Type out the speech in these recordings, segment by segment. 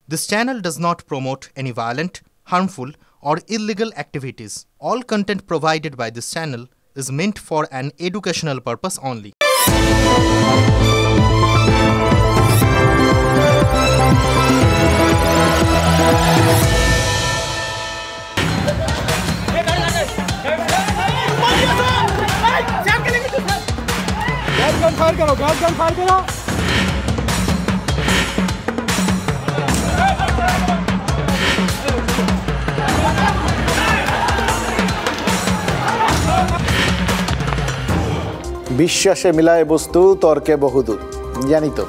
This channel does not promote any violent, harmful, or illegal activities. All content provided by this channel is meant for an educational purpose only. বিশ্বাসে মিলায় বস্তু তর্কে বহুদূর। জানি তো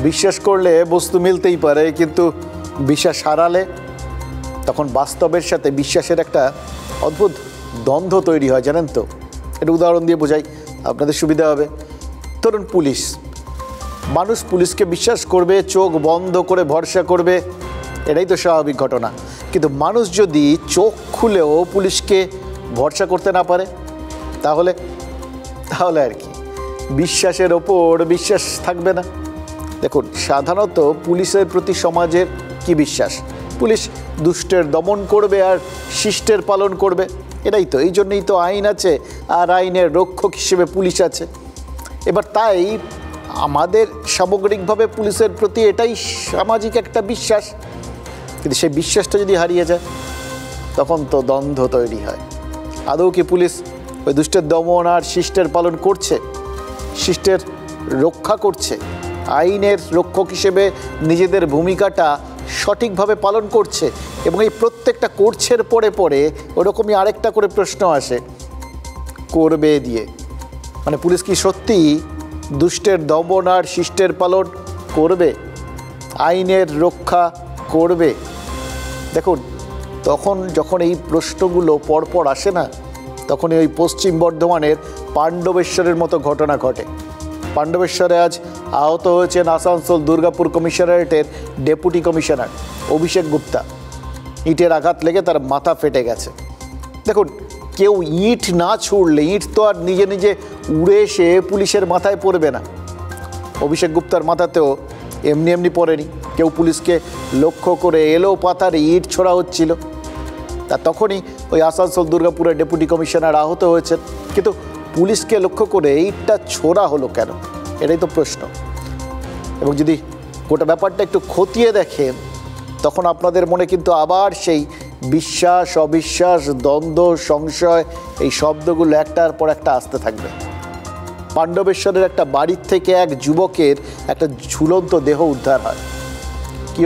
বিশ্বাস করলে বস্তু মিলতেই পারে, কিন্তু বিশ্বাস হারালে তখন বাস্তবের সাথে বিশ্বাসের একটা অদ্ভুত দ্বন্দ্ব তৈরি হয়। জানেন তো, এটা উদাহরণ দিয়ে বোঝাই, আপনাদের সুবিধা হবে। ধরুন মানুষ পুলিশকে বিশ্বাস করবে, চোখ বন্ধ করে ভরসা করবে, এটাই তো স্বাভাবিক ঘটনা। কিন্তু মানুষ যদি চোখ খুলেও পুলিশকে ভরসা করতে না পারে, তাহলে আর কি বিশ্বাসের ওপর বিশ্বাস থাকবে না। দেখুন, সাধারণত পুলিশের প্রতি সমাজের কি বিশ্বাস? পুলিশ দুষ্টের দমন করবে আর শিষ্টের পালন করবে, এটাই তো। এই জন্যই তো আইন আছে, আর আইনের রক্ষক হিসেবে পুলিশ আছে। এবার তাই আমাদের সামগ্রিকভাবে পুলিশের প্রতি এটাই সামাজিক একটা বিশ্বাস। কিন্তু সেই বিশ্বাসটা যদি হারিয়ে যায়, তখন তো দ্বন্দ্ব তৈরি হয়। আদৌ কি পুলিশ ওই দুষ্টের দমন আর শিষ্টের পালন করছে, শিষ্টের রক্ষা করছে, আইনের রক্ষক হিসেবে নিজেদের ভূমিকাটা সঠিকভাবে পালন করছে? এবং এই প্রত্যেকটা কোর্সের পরে পরে ওরকমই আরেকটা করে প্রশ্ন আসে, করবে দিয়ে। মানে পুলিশ কি সত্যিই দুষ্টের দমন আর শিষ্টের পালন করবে, আইনের রক্ষা করবে? দেখুন, যখন এই প্রশ্নগুলো পরপর আসে না, তখনই ওই পশ্চিম বর্ধমানের পাণ্ডবেশ্বরের মতো ঘটনা ঘটে। পাণ্ডবেশ্বরে আজ আহত হয়েছেন আসানসোল দুর্গাপুর কমিশনারেটের ডেপুটি কমিশনার অভিষেক গুপ্তা। ইটের আঘাত লেগে তার মাথা ফেটে গেছে। দেখুন, কেউ ইট না ছুড়লে, ইট তো আর নিজে নিজে উড়ে এসে পুলিশের মাথায় পড়বে না। অভিষেক গুপ্তার মাথাতেও এমনি পড়েনি, কেউ পুলিশকে লক্ষ্য করে এলো পাতারে ইট ছোড়া হচ্ছিল। তা তখনই ওই আসানসোল দুর্গাপুরের ডেপুটি কমিশনার আহত হয়েছেন। কিন্তু পুলিশকে লক্ষ্য করে ইটটা ছোড়া হলো কেন, এটাই তো প্রশ্ন। এবং যদি গোটা ব্যাপারটা একটু খতিয়ে দেখেন, তখন আপনাদের মনে কিন্তু আবার সেই বিশ্বাস, অবিশ্বাস, দ্বন্দ্ব, সংশয়, এই শব্দগুলো একটার পর একটা আসতে থাকবে। পাণ্ডবেশ্বরের একটা বাড়ির থেকে এক যুবকের একটা ঝুলন্ত দেহ উদ্ধার হয়। কি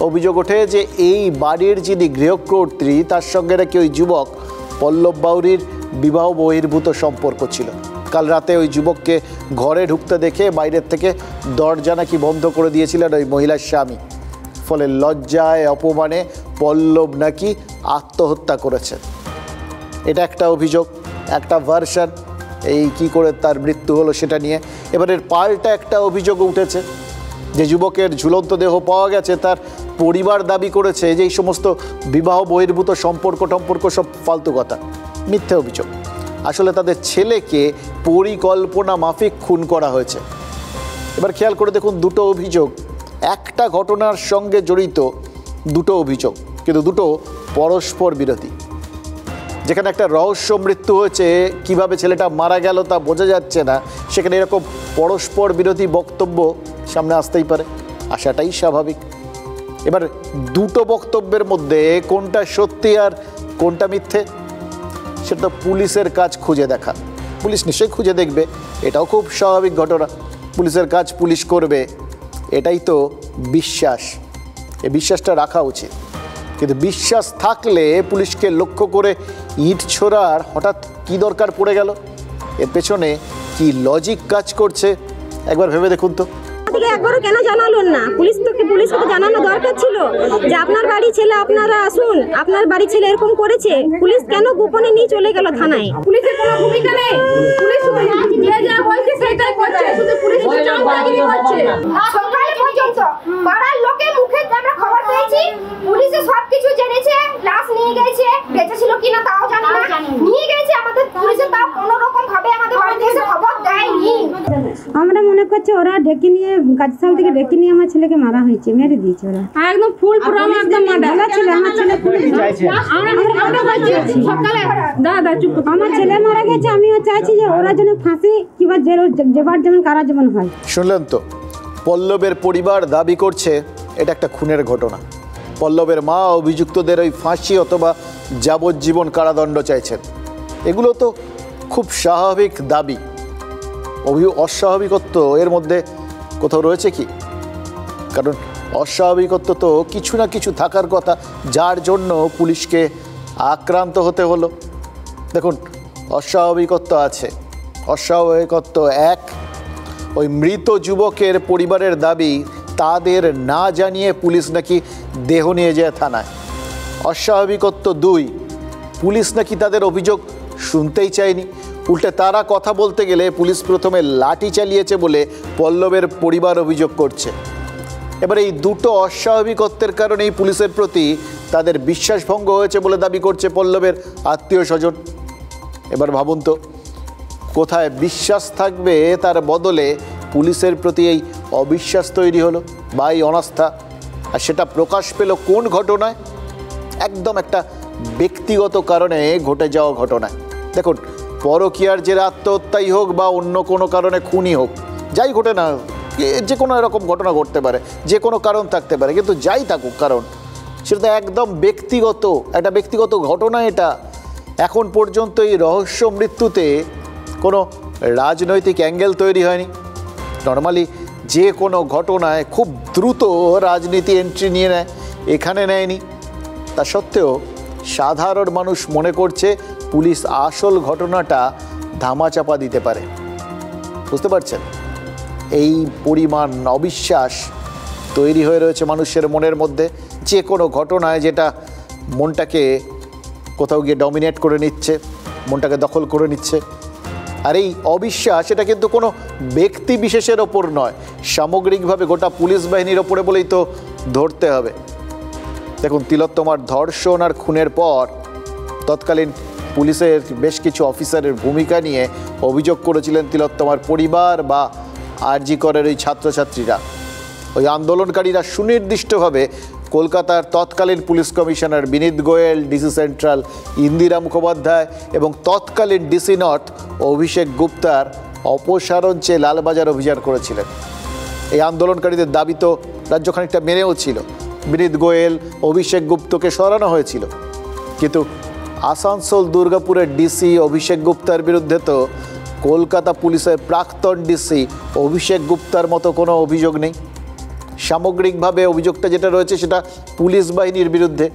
অভিযোগ ওঠে যে এই বাড়ির যিনি গৃহকর্ত্রী, তার সঙ্গে নাকি ওই যুবক পল্লব বাউরির বিবাহ বহির্ভূত সম্পর্ক ছিল। কাল রাতে ওই যুবককে ঘরে ঢুকতে দেখে বাইরের থেকে দরজা নাকি বন্ধ করে দিয়েছিলেন ওই মহিলার স্বামী। ফলে লজ্জায় অপমানে পল্লব নাকি আত্মহত্যা করেছেন। এটা একটা অভিযোগ, একটা ভার্সন, এই কি করে তার মৃত্যু হলো সেটা নিয়ে। এবারের পাল্টা একটা অভিযোগ উঠেছে যে যুবকের ঝুলন্ত দেহ পাওয়া গেছে, তার পরিবার দাবি করেছে যে এই সমস্ত বিবাহ বহির্ভূত সম্পর্ক সব ফালতু কথা, মিথ্যে অভিযোগ। আসলে তাদের ছেলেকে পরিকল্পনা মাফিক খুন করা হয়েছে। এবার খেয়াল করে দেখুন, দুটো অভিযোগ, একটা ঘটনার সঙ্গে জড়িত দুটো অভিযোগ, কিন্তু দুটো পরস্পর বিরোধী। যেখানে একটা রহস্য মৃত্যু হয়েছে, কিভাবে ছেলেটা মারা গেল তা বোঝা যাচ্ছে না, সেখানে এরকম পরস্পর বিরোধী বক্তব্য সামনে আসতেই পারে, আসাটাই স্বাভাবিক। এবার দুটো বক্তব্যের মধ্যে কোনটা সত্যি আর কোনটা মিথ্যে, সেটা পুলিশের কাজ খুঁজে দেখা। পুলিশ নিশ্চয়ই খুঁজে দেখবে, এটাও খুব স্বাভাবিক ঘটনা। পুলিশের কাজ পুলিশ করবে, এটাই তো বিশ্বাস। এই বিশ্বাসটা রাখা উচিত। কিন্তু বিশ্বাস থাকলে পুলিশকে লক্ষ্য করে ইট ছোড়ার হঠাৎ কি দরকার পড়ে গেল? এর পেছনে কি লজিক কাজ করছে, একবার ভেবে দেখুন তো। একবারও কেন জানালেন না? পুলিশকে তো জানানো দরকার ছিল যে আপনার বাড়ি ছেলে, আপনারা আসুন, আপনার বাড়ি ছেলে এরকম করেছে। পুলিশ কেন গোপনে নিয়ে চলে গেল থানায়? পুলিশের কোনো ভূমিকা নেই, পুলিশ যে যা বলছে সেটাই করছে, শুধু পুলিশ চামচাগিরি করছে। সকাল পর্যন্ত পাড়ার লোকের মুখে আমরা খবর পেয়েছি, পুলিশে সবকিছু জেনেছে, লাশ নিয়ে গেছে, বেঁচে ছিল কিনা তাও জানি না, নিয়ে গেছে। আমাদের পুলিশে তাও কোনো রকম ভাবে আমাদের বাড়িতে এসে খবর দেয়নি। আমরা মনে করছি ওরা ডেকে নিয়ে কাজশাল থেকে ডেকে নিয়ে আমার ছেলেকে মারা হয়েছে, মেরে দিয়েছে ওরা একদম ফুল পুরানো একদম মারা ছিল। আমার ছেলে দাদা চুপ, আমার ছেলে মারা গেছে, আমিও চাইছি যে ওরা যেন ফাঁসি কিংবা যেবার যেমন কারাজীবন হয়। শুনলেন তো, পল্লবের পরিবার দাবি করছে এটা একটা খুনের ঘটনা। পল্লবের মা অভিযুক্তদের ওই ফাঁসি অথবা যাবজ্জীবন কারাদণ্ড চাইছেন। এগুলো তো খুব স্বাভাবিক দাবি। অস্বাভাবিকত্ব এর মধ্যে কোথাও রয়েছে কি? কারণ অস্বাভাবিকত্ব তো কিছু না কিছু থাকার কথা, যার জন্য পুলিশকে আক্রান্ত হতে হলো। দেখুন, অস্বাভাবিকত্ব আছে। অস্বাভাবিকত্ব এক, ওই মৃত যুবকের পরিবারের দাবি তাদের না জানিয়ে পুলিশ নাকি দেহ নিয়ে যায় থানায়। অস্বাভাবিকত্ব দুই, পুলিশ নাকি তাদের অভিযোগ শুনতেই চায়নি, উল্টে তারা কথা বলতে গেলে পুলিশ প্রথমে লাঠি চালিয়েছে বলে পল্লবের পরিবার অভিযোগ করছে। এবার এই দুটো অস্বাভাবিকত্বের কারণেই পুলিশের প্রতি তাদের বিশ্বাসভঙ্গ হয়েছে বলে দাবি করছে পল্লবের আত্মীয় স্বজন। এবার ভাবুন তো, কোথায় বিশ্বাস থাকবে তার বদলে পুলিশের প্রতি এই অবিশ্বাস তৈরি হলো বা এই অনাস্থা। আর সেটা প্রকাশ পেল কোন ঘটনায়? একদম একটা ব্যক্তিগত কারণে ঘটে যাওয়া ঘটনায়। দেখুন, পরকীয়ার জেরে আত্মহত্যাই হোক বা অন্য কোনো কারণে খুনই হোক, যাই ঘটে না, যে কোনো এরকম ঘটনা ঘটতে পারে, যে কোনো কারণ থাকতে পারে, কিন্তু যাই থাকুক কারণ, সেটা তো একদম ব্যক্তিগত, একটা ব্যক্তিগত ঘটনা এটা। এখন পর্যন্ত এই রহস্য মৃত্যুতে কোনো রাজনৈতিক অ্যাঙ্গেল তৈরি হয়নি। নর্মালি যে কোনো ঘটনায় খুব দ্রুত রাজনীতি এন্ট্রি নিয়ে নেয়, এখানে নেয়নি। তা সত্ত্বেও সাধারণ মানুষ মনে করছে পুলিশ আসল ঘটনাটা ধামাচাপা দিতে পারে। বুঝতে পারছেন? এই পরিমাণ অবিশ্বাস তৈরি হয়ে রয়েছে মানুষের মনের মধ্যে, যে কোনো ঘটনায় যেটা মনটাকে কোথাও গিয়ে ডমিনেট করে নিচ্ছে, মনটাকে দখল করে নিচ্ছে। আর এই অবিশ্বাস এটা কিন্তু কোনো ব্যক্তি বিশেষের ওপর নয়, সামগ্রিকভাবে গোটা পুলিশ বাহিনীর ওপরে বলেই তো ধরতে হবে। দেখুন, তিলোত্তমার ধর্ষণ আর খুনের পর তৎকালীন পুলিশের বেশ কিছু অফিসারের ভূমিকা নিয়ে অভিযোগ করেছিলেন তিলোত্তমার পরিবার বা আরজি করের ওই ছাত্রছাত্রীরা। ওই আন্দোলনকারীরা সুনির্দিষ্টভাবে কলকাতার তৎকালীন পুলিশ কমিশনার বিনীত গোয়েল, ডিসি সেন্ট্রাল ইন্দিরা মুখোপাধ্যায় এবং তৎকালীন ডিসি নর্থ অভিষেক গুপ্তার অপসারণ চেয়ে লালবাজার অভিযান করেছিলেন। এই আন্দোলনকারীদের দাবি তো রাজ্য খানিকটা মেনেও ছিল। বিনীত গোয়েল, অভিষেক গুপ্তকে সরানো হয়েছিল, কিন্তু আসানসোল দুর্গাপুরের ডিসি অভিষেক গুপ্তার বিরুদ্ধে তো কলকাতা পুলিশের প্রাক্তন ডিসি অভিষেক গুপ্তার মতো কোনো অভিযোগ নেই। সামগ্রিকভাবে অভিযোগটা যেটা রয়েছে সেটা পুলিশ বাহিনীর বিরুদ্ধে।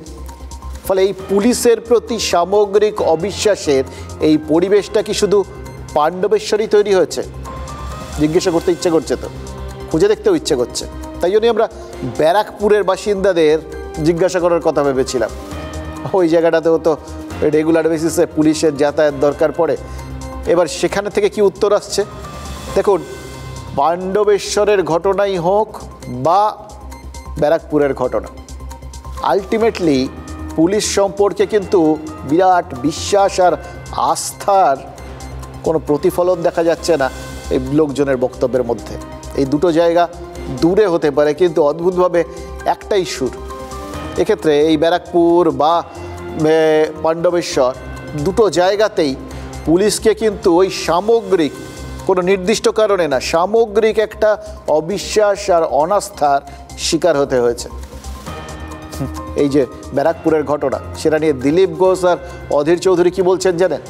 ফলে এই পুলিশের প্রতি সামগ্রিক অবিশ্বাসের এই পরিবেশটা কি শুধু পাণ্ডবেশ্বরই তৈরি হয়েছে? জিজ্ঞাসা করতে ইচ্ছে করছে, তো খুঁজে দেখতেও ইচ্ছে করছে। তাই জন্যই আমরা ব্যারাকপুরের বাসিন্দাদের জিজ্ঞাসা করার কথা ভেবেছিলাম। ওই জায়গাটাতেও তো রেগুলার বেসিসে পুলিশের যাতায়াত দরকার পড়ে। এবার সেখানে থেকে কি উত্তর আসছে দেখুন। পাণ্ডবেশ্বরের ঘটনাই হোক বা ব্যারাকপুরের ঘটনা, আলটিমেটলি পুলিশ সম্পর্কে কিন্তু বিরাট বিশ্বাস আর আস্থার কোনো প্রতিফলন দেখা যাচ্ছে না এই লোকজনের বক্তব্যের মধ্যে। এই দুটো জায়গা দূরে হতে পারে, কিন্তু অদ্ভুতভাবে একটাই সুর। এক্ষেত্রে এই ব্যারাকপুর বা পাণ্ডবেশ্বর দুটো জায়গাতেই পুলিশকে কিন্তু ওই সামগ্রিক, কোনো নির্দিষ্ট কারণে না, সামগ্রিক একটা অবিশ্বাস আর অনাস্থার শিকার হতে হয়েছে। এই যে ব্যারাকপুরের ঘটনা, সেটা নিয়ে দিলীপ ঘোষ আর অধীর চৌধুরী কি বলছেন জানেন?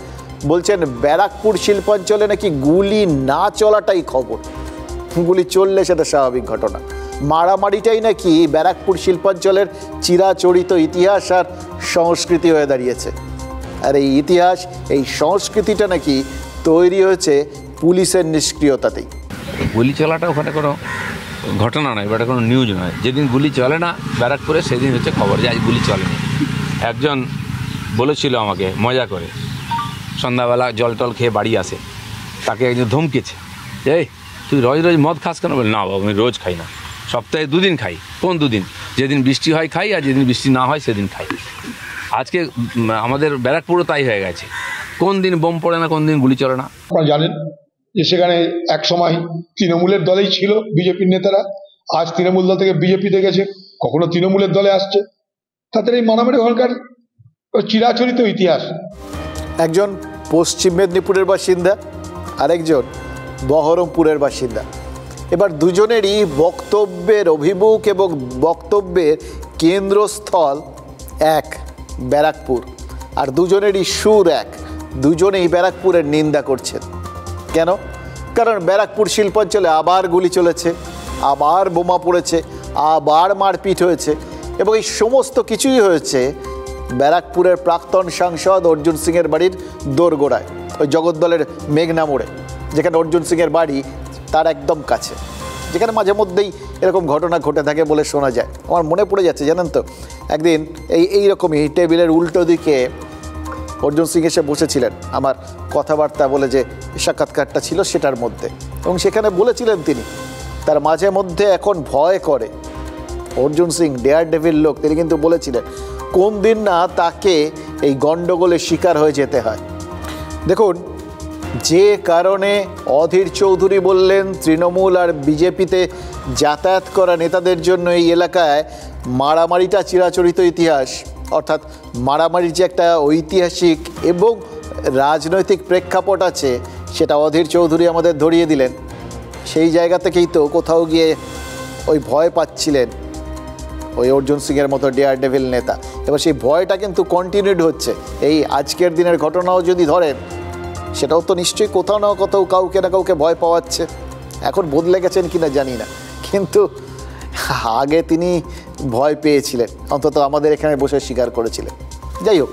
বলছেন ব্যারাকপুর শিল্পাঞ্চলে নাকি গুলি না চলাটাই খবর, গুলি চললে সেটা স্বাভাবিক ঘটনা। মারামারিটাই নাকি ব্যারাকপুর শিল্পাঞ্চলের চিরাচরিত ইতিহাস আর সংস্কৃতি হয়ে দাঁড়িয়েছে। আর এই ইতিহাস, এই সংস্কৃতিটা নাকি তৈরি হয়েছে পুলিশের নিষ্ক্রিয়তাতেই। গুলি চলাটা ওখানে কোনো ঘটনা নয়, এটা কোনো নিউজ নয়। যেদিন গুলি চলে না ব্যারাকপুরে, সেদিন হচ্ছে খবর যে আজ গুলি চলেনি। একজন বলেছিল আমাকে মজা করে, সন্ধ্যাবেলা জল টল খেয়ে বাড়ি আসে, তাকে একজন ধমকেছে, এই তুই রোজ রোজ মদ খাস কেন? বলে না বাবু, আমি রোজ খাই না, সপ্তাহে 2 দিন খাই। কোন 2 দিন? যেদিন বৃষ্টি হয় খাই, আর যেদিন বৃষ্টি না হয় সেদিন খাই। আজকে আমাদের ব্যারাকপুরও তাই হয়ে গেছে, কোন দিন বোম পড়ে না, কোন দিন গুলি চলে না। আপনারা জানেন যে সেখানে এক সময় তৃণমূলের দলেই ছিল বিজেপির নেতারা, আজ তৃণমূল দল থেকে বিজেপিতে গেছে, কখনো তৃণমূলের দলে আসছে। তাদের এই মারামারি ওখানকার চিরাচরিত ইতিহাস। একজন পশ্চিম মেদিনীপুরের বাসিন্দা, আরেকজন বহরমপুরের বাসিন্দা। এবার দুজনেরই বক্তব্যের অভিমুখ এবং বক্তব্যের কেন্দ্রস্থল এক, ব্যারাকপুর। আর দুজনেরই সুর এক, দুজনেই ব্যারাকপুরের নিন্দা করছেন। কেন? কারণ ব্যারাকপুর শিল্পাঞ্চলে আবার গুলি চলেছে, আবার বোমা পড়েছে, আবার মারপিট হয়েছে, এবং এই সমস্ত কিছুই হয়েছে ব্যারাকপুরের প্রাক্তন সাংসদ অর্জুন সিংয়ের বাড়ির দোরগোড়ায়, ওই জগদ্দলের মেঘনা মোড়ে, যেখানে অর্জুন সিংয়ের বাড়ি তার একদম কাছে, যেখানে মাঝে মধ্যেই এরকম ঘটনা ঘটে থাকে বলে শোনা যায়। আমার মনে পড়ে যাচ্ছে, জানেন তো, একদিন এইরকমই টেবিলের উল্টো দিকে অর্জুন সিং এসে বসেছিলেন, আমার কথাবার্তা বলে যে সাক্ষাৎকারটা ছিল সেটার মধ্যে, এবং সেখানে বলেছিলেন তিনি তার মাঝে মধ্যে এখন ভয় করে। অর্জুন সিং ডেয়ার ডেভিল লোক, তিনি কিন্তু বলেছিলেন কোন দিন না তাকে এই গণ্ডগোলের শিকার হয়ে যেতে হয়। দেখুন, যে কারণে অধীর চৌধুরী বললেন তৃণমূল আর বিজেপিতে যাতায়াত করা নেতাদের জন্য এই এলাকায় মারামারিটা চিরাচরিত ইতিহাস, অর্থাৎ মারামারির যে একটা ঐতিহাসিক এবং রাজনৈতিক প্রেক্ষাপট আছে, সেটা অধীর চৌধুরী আমাদের ধরিয়ে দিলেন। সেই জায়গা থেকেই তো কোথাও গিয়ে ওই ভয় পাচ্ছিলেন ওই অর্জুন সিংয়ের মতো ডেয়ার ডেভিল নেতা। এবার সেই ভয়টা কিন্তু কন্টিনিউড হচ্ছে। এই আজকের দিনের ঘটনাও যদি ধরেন, সেটাও তো নিশ্চয়ই কোথাও না কোথাও কাউকে না কাউকে ভয় পাওয়াচ্ছে। এখন বদলে গেছেন কিনা জানি না, কিন্তু আগে তিনি ভয় পেয়েছিলেন, অন্তত আমাদের এখানে বসে স্বীকার করেছিলেন। যাই হোক,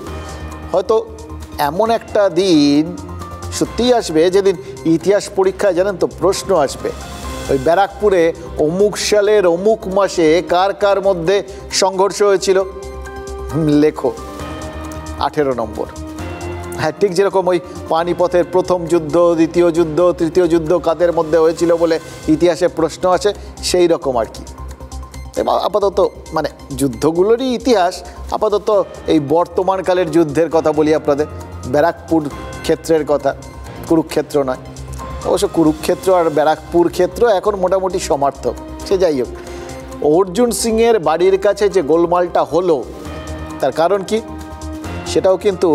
হয়তো এমন একটা দিন সত্যিই আসবে যেদিন ইতিহাস পরীক্ষায়, জানেন তো, প্রশ্ন আসবে ওই ব্যারাকপুরে অমুক সালের অমুক মাসে কার কার মধ্যে সংঘর্ষ হয়েছিল, লেখো 18 নম্বর। হ্যাঁ, ঠিক যেরকম ওই পানিপথের প্রথম যুদ্ধ, দ্বিতীয় যুদ্ধ, তৃতীয় যুদ্ধ কাদের মধ্যে হয়েছিল বলে ইতিহাসে প্রশ্ন আছে, সেই রকম আর কি। আপাতত মানে যুদ্ধগুলোরই ইতিহাস, আপাতত এই বর্তমানকালের যুদ্ধের কথা বলি আপনাদের, ব্যারাকপুর ক্ষেত্রের কথা, কুরুক্ষেত্র নয়। অবশ্য কুরুক্ষেত্র আর ব্যারাকপুর ক্ষেত্র এখন মোটামুটি সমার্থক। সে যাই হোক, অর্জুন সিংয়ের বাড়ির কাছে যে গোলমালটা হলো, তার কারণ কি? সেটাও কিন্তু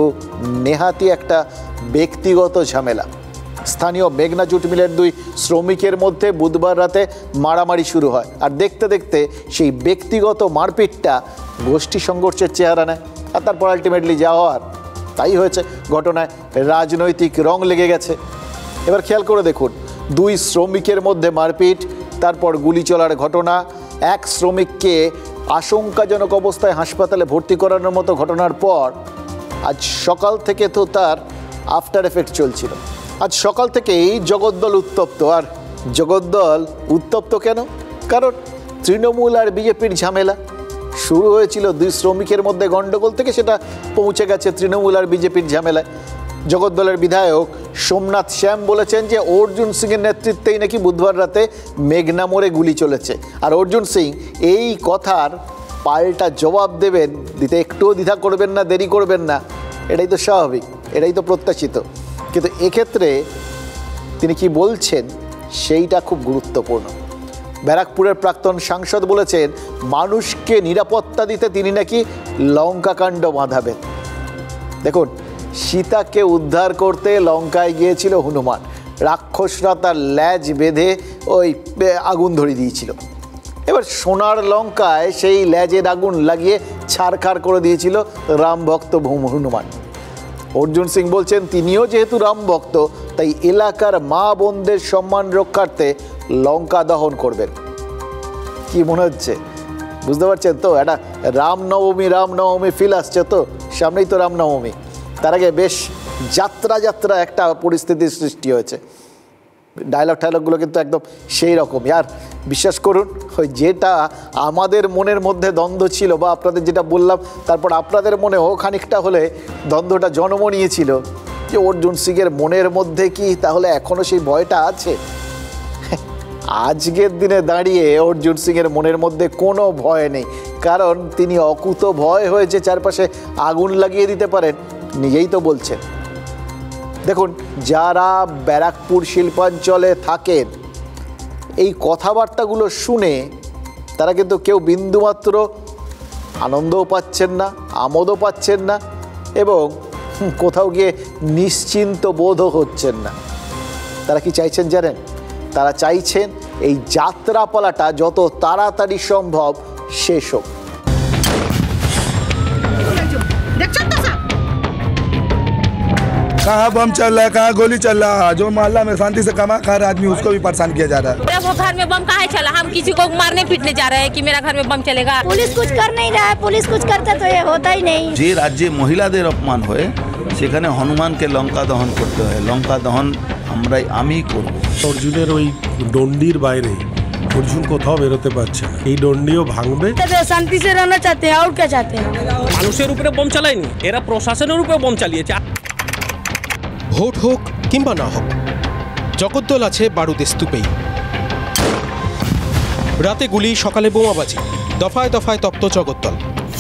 নেহাতি একটা ব্যক্তিগত ঝামেলা। স্থানীয় মেঘনা জুট মিলের 2 শ্রমিকের মধ্যে বুধবার রাতে মারামারি শুরু হয়, আর দেখতে দেখতে সেই ব্যক্তিগত মারপিটটা গোষ্ঠী সংঘর্ষের চেহারা নেয়, আর তারপর আলটিমেটলি যা হওয়ার তাই হয়েছে। ঘটনায় রাজনৈতিক রং লেগে গেছে। এবার খেয়াল করে দেখুন, 2 শ্রমিকের মধ্যে মারপিট, তারপর গুলি চলার ঘটনা, এক শ্রমিককে আশঙ্কাজনক অবস্থায় হাসপাতালে ভর্তি করানোর মতো ঘটনার পর আজ সকাল থেকে তো তার আফটার এফেক্ট চলছিল। আজ সকাল থেকেই জগদ্দল উত্তপ্ত। আর জগদ্দল উত্তপ্ত কেন? কারণ তৃণমূল আর বিজেপির ঝামেলা শুরু হয়েছিল 2 শ্রমিকের মধ্যে গণ্ডগোল থেকে, সেটা পৌঁছে গেছে তৃণমূল আর বিজেপির ঝামেলায়। জগদ্দলের বিধায়ক সোমনাথ শ্যাম বলেছেন যে অর্জুন সিংয়ের নেতৃত্বেই নাকি বুধবার রাতে মেঘনা মোড়ে গুলি চলেছে, আর অর্জুন সিং এই কথার পাল্টা জবাব দেবেন, দিতে একটুও দ্বিধা করবেন না, দেরি করবেন না। এটাই তো স্বাভাবিক, এটাই তো প্রত্যাশিত। কিন্তু এক্ষেত্রে তিনি কি বলছেন সেইটা খুব গুরুত্বপূর্ণ। ব্যারাকপুরের প্রাক্তন সাংসদ বলেছেন মানুষকে নিরাপত্তা দিতে তিনি নাকি লঙ্কাকাণ্ড বাঁধাবেন। দেখুন, সীতাকে উদ্ধার করতে লঙ্কায় গিয়েছিল হনুমান, রাক্ষসরা তার ল্যাজ বেঁধে ওই আগুন ধরিয়ে দিয়েছিল। এবার সোনার লঙ্কায় সেই ল্যাজের আগুন লাগিয়ে ছারখার করে দিয়েছিল রাম ভক্ত হনুমান। অর্জুন সিং বলছেন তিনিও যেহেতু রাম ভক্ত, তাই এলাকার মা বোনদের সম্মান রক্ষার্থে লঙ্কা দহন করবেন। কি মনে হচ্ছে, বুঝতে পারছেন তো? একটা রামনবমী ফিল আসছে তো, সামনেই তো রামনবমী। তার আগে বেশ যাত্রা একটা পরিস্থিতির সৃষ্টি হয়েছে। ডায়লগুলো কিন্তু একদম সেই রকমই। আর বিশ্বাস করুন, ওই যেটা আমাদের মনের মধ্যে দ্বন্দ্ব ছিল, বা আপনাদের যেটা বললাম, তারপর আপনাদের মনেও খানিকটা হলে দ্বন্দ্বটা জন্ম নিয়েছিল যে অর্জুন সিংয়ের মনের মধ্যে কি তাহলে এখনও সেই ভয়টা আছে? আজকের দিনে দাঁড়িয়ে অর্জুন সিংয়ের মনের মধ্যে কোনো ভয় নেই, কারণ তিনি অকুত ভয় হয়েছে চারপাশে আগুন লাগিয়ে দিতে পারেন, নিজেই তো বলছেন। দেখুন, যারা ব্যারাকপুর শিল্পাঞ্চলে থাকেন এই কথাবার্তাগুলো শুনে তারা কিন্তু কেউ বিন্দুমাত্র আনন্দও পাচ্ছেন না, আমোদও পাচ্ছেন না এবং কোথাও গিয়ে নিশ্চিন্ত বোধও হচ্ছেন না। তারা কি চাইছেন জানেন? তারা চাইছেন এই যাত্রাপালাটা যত তাড়াতাড়ি সম্ভব শেষ হোক। कहाँ बम चल रहा है, कहाँ गोली चल रहा है, जो मोहल्ला में शांति से कमा खा रहा आदमी उसको भी परेशान किया जा रहा है। वो घर में बम कहाँ चला? हम किसी को मारने पीटने जा रहे हैं कि मेरा घर में बम चलेगा? পুলিশ कुछ कर नहीं रहा है, पुलिस कुछ करता तो ये होता ही नहीं। যে রাজ্যে মহিলাদের অপমান হয় সেখানে হনুমানকে লঙ্কা দহন করতে হয়, লঙ্কা দহন আমি করব। অর্জুনের ওই ডন্ডির বাইরে অর্জুন কোথাও বেরোতে পারছে না, এই ডন্ডিও ভাঙবে। শান্তি সে रहना चाहते हैं और क्या चाहते हैं? মানুষের উপরে বম চালায়নি, এরা প্রশাসনের উপরে বম চালিয়েছে। ভোট হোক কিংবা না হোক, জগদ্দল আছে বারুদের স্তূপেই। রাতে গুলি, সকালে বোমাবাজি, দফায় দফায় তপ্ত জগদ্দল।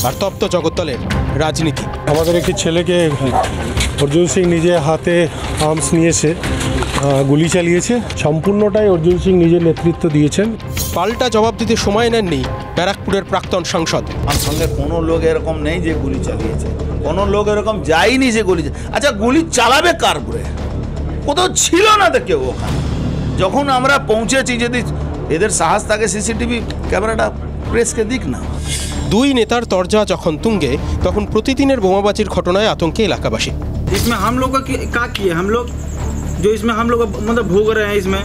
আর তপ্ত জগদ্দলের রাজনীতি। আমাদের একটি ছেলেকে অর্জুন সিং নিজে হাতে আর্মস নিয়ে এসে গুলি চালিয়েছে। সম্পূর্ণটাই অর্জুন সিং নিজের নেতৃত্ব দিয়েছেন। পাল্টা জবাব দিতে সময় নেননি ব্যারাকপুরের প্রাক্তন সাংসদ। আমার সঙ্গে কোনো লোক এরকম নেই যে গুলি চালিয়েছে, কোনো লোক এরকম যায়নি যে গুলি। আচ্ছা, গুলি চালাবে কার করে? কোথাও ছিল না তো কেউ ওখানে। যখন আমরা পৌঁছেছি, যদি এদের সাহস থাকে সিসিটিভি ক্যামেরাটা প্রেসকে দিক না। দুই নেতার তরজা যখন তুঙ্গে, তখন প্রতিদিনের বোমাবাজির ঘটনায় আতঙ্কে এলাকাবাসী। इसमें हम लोग का किए, हम लोग जो इसमें हम लोग मतलब भोग रहे हैं, इसमें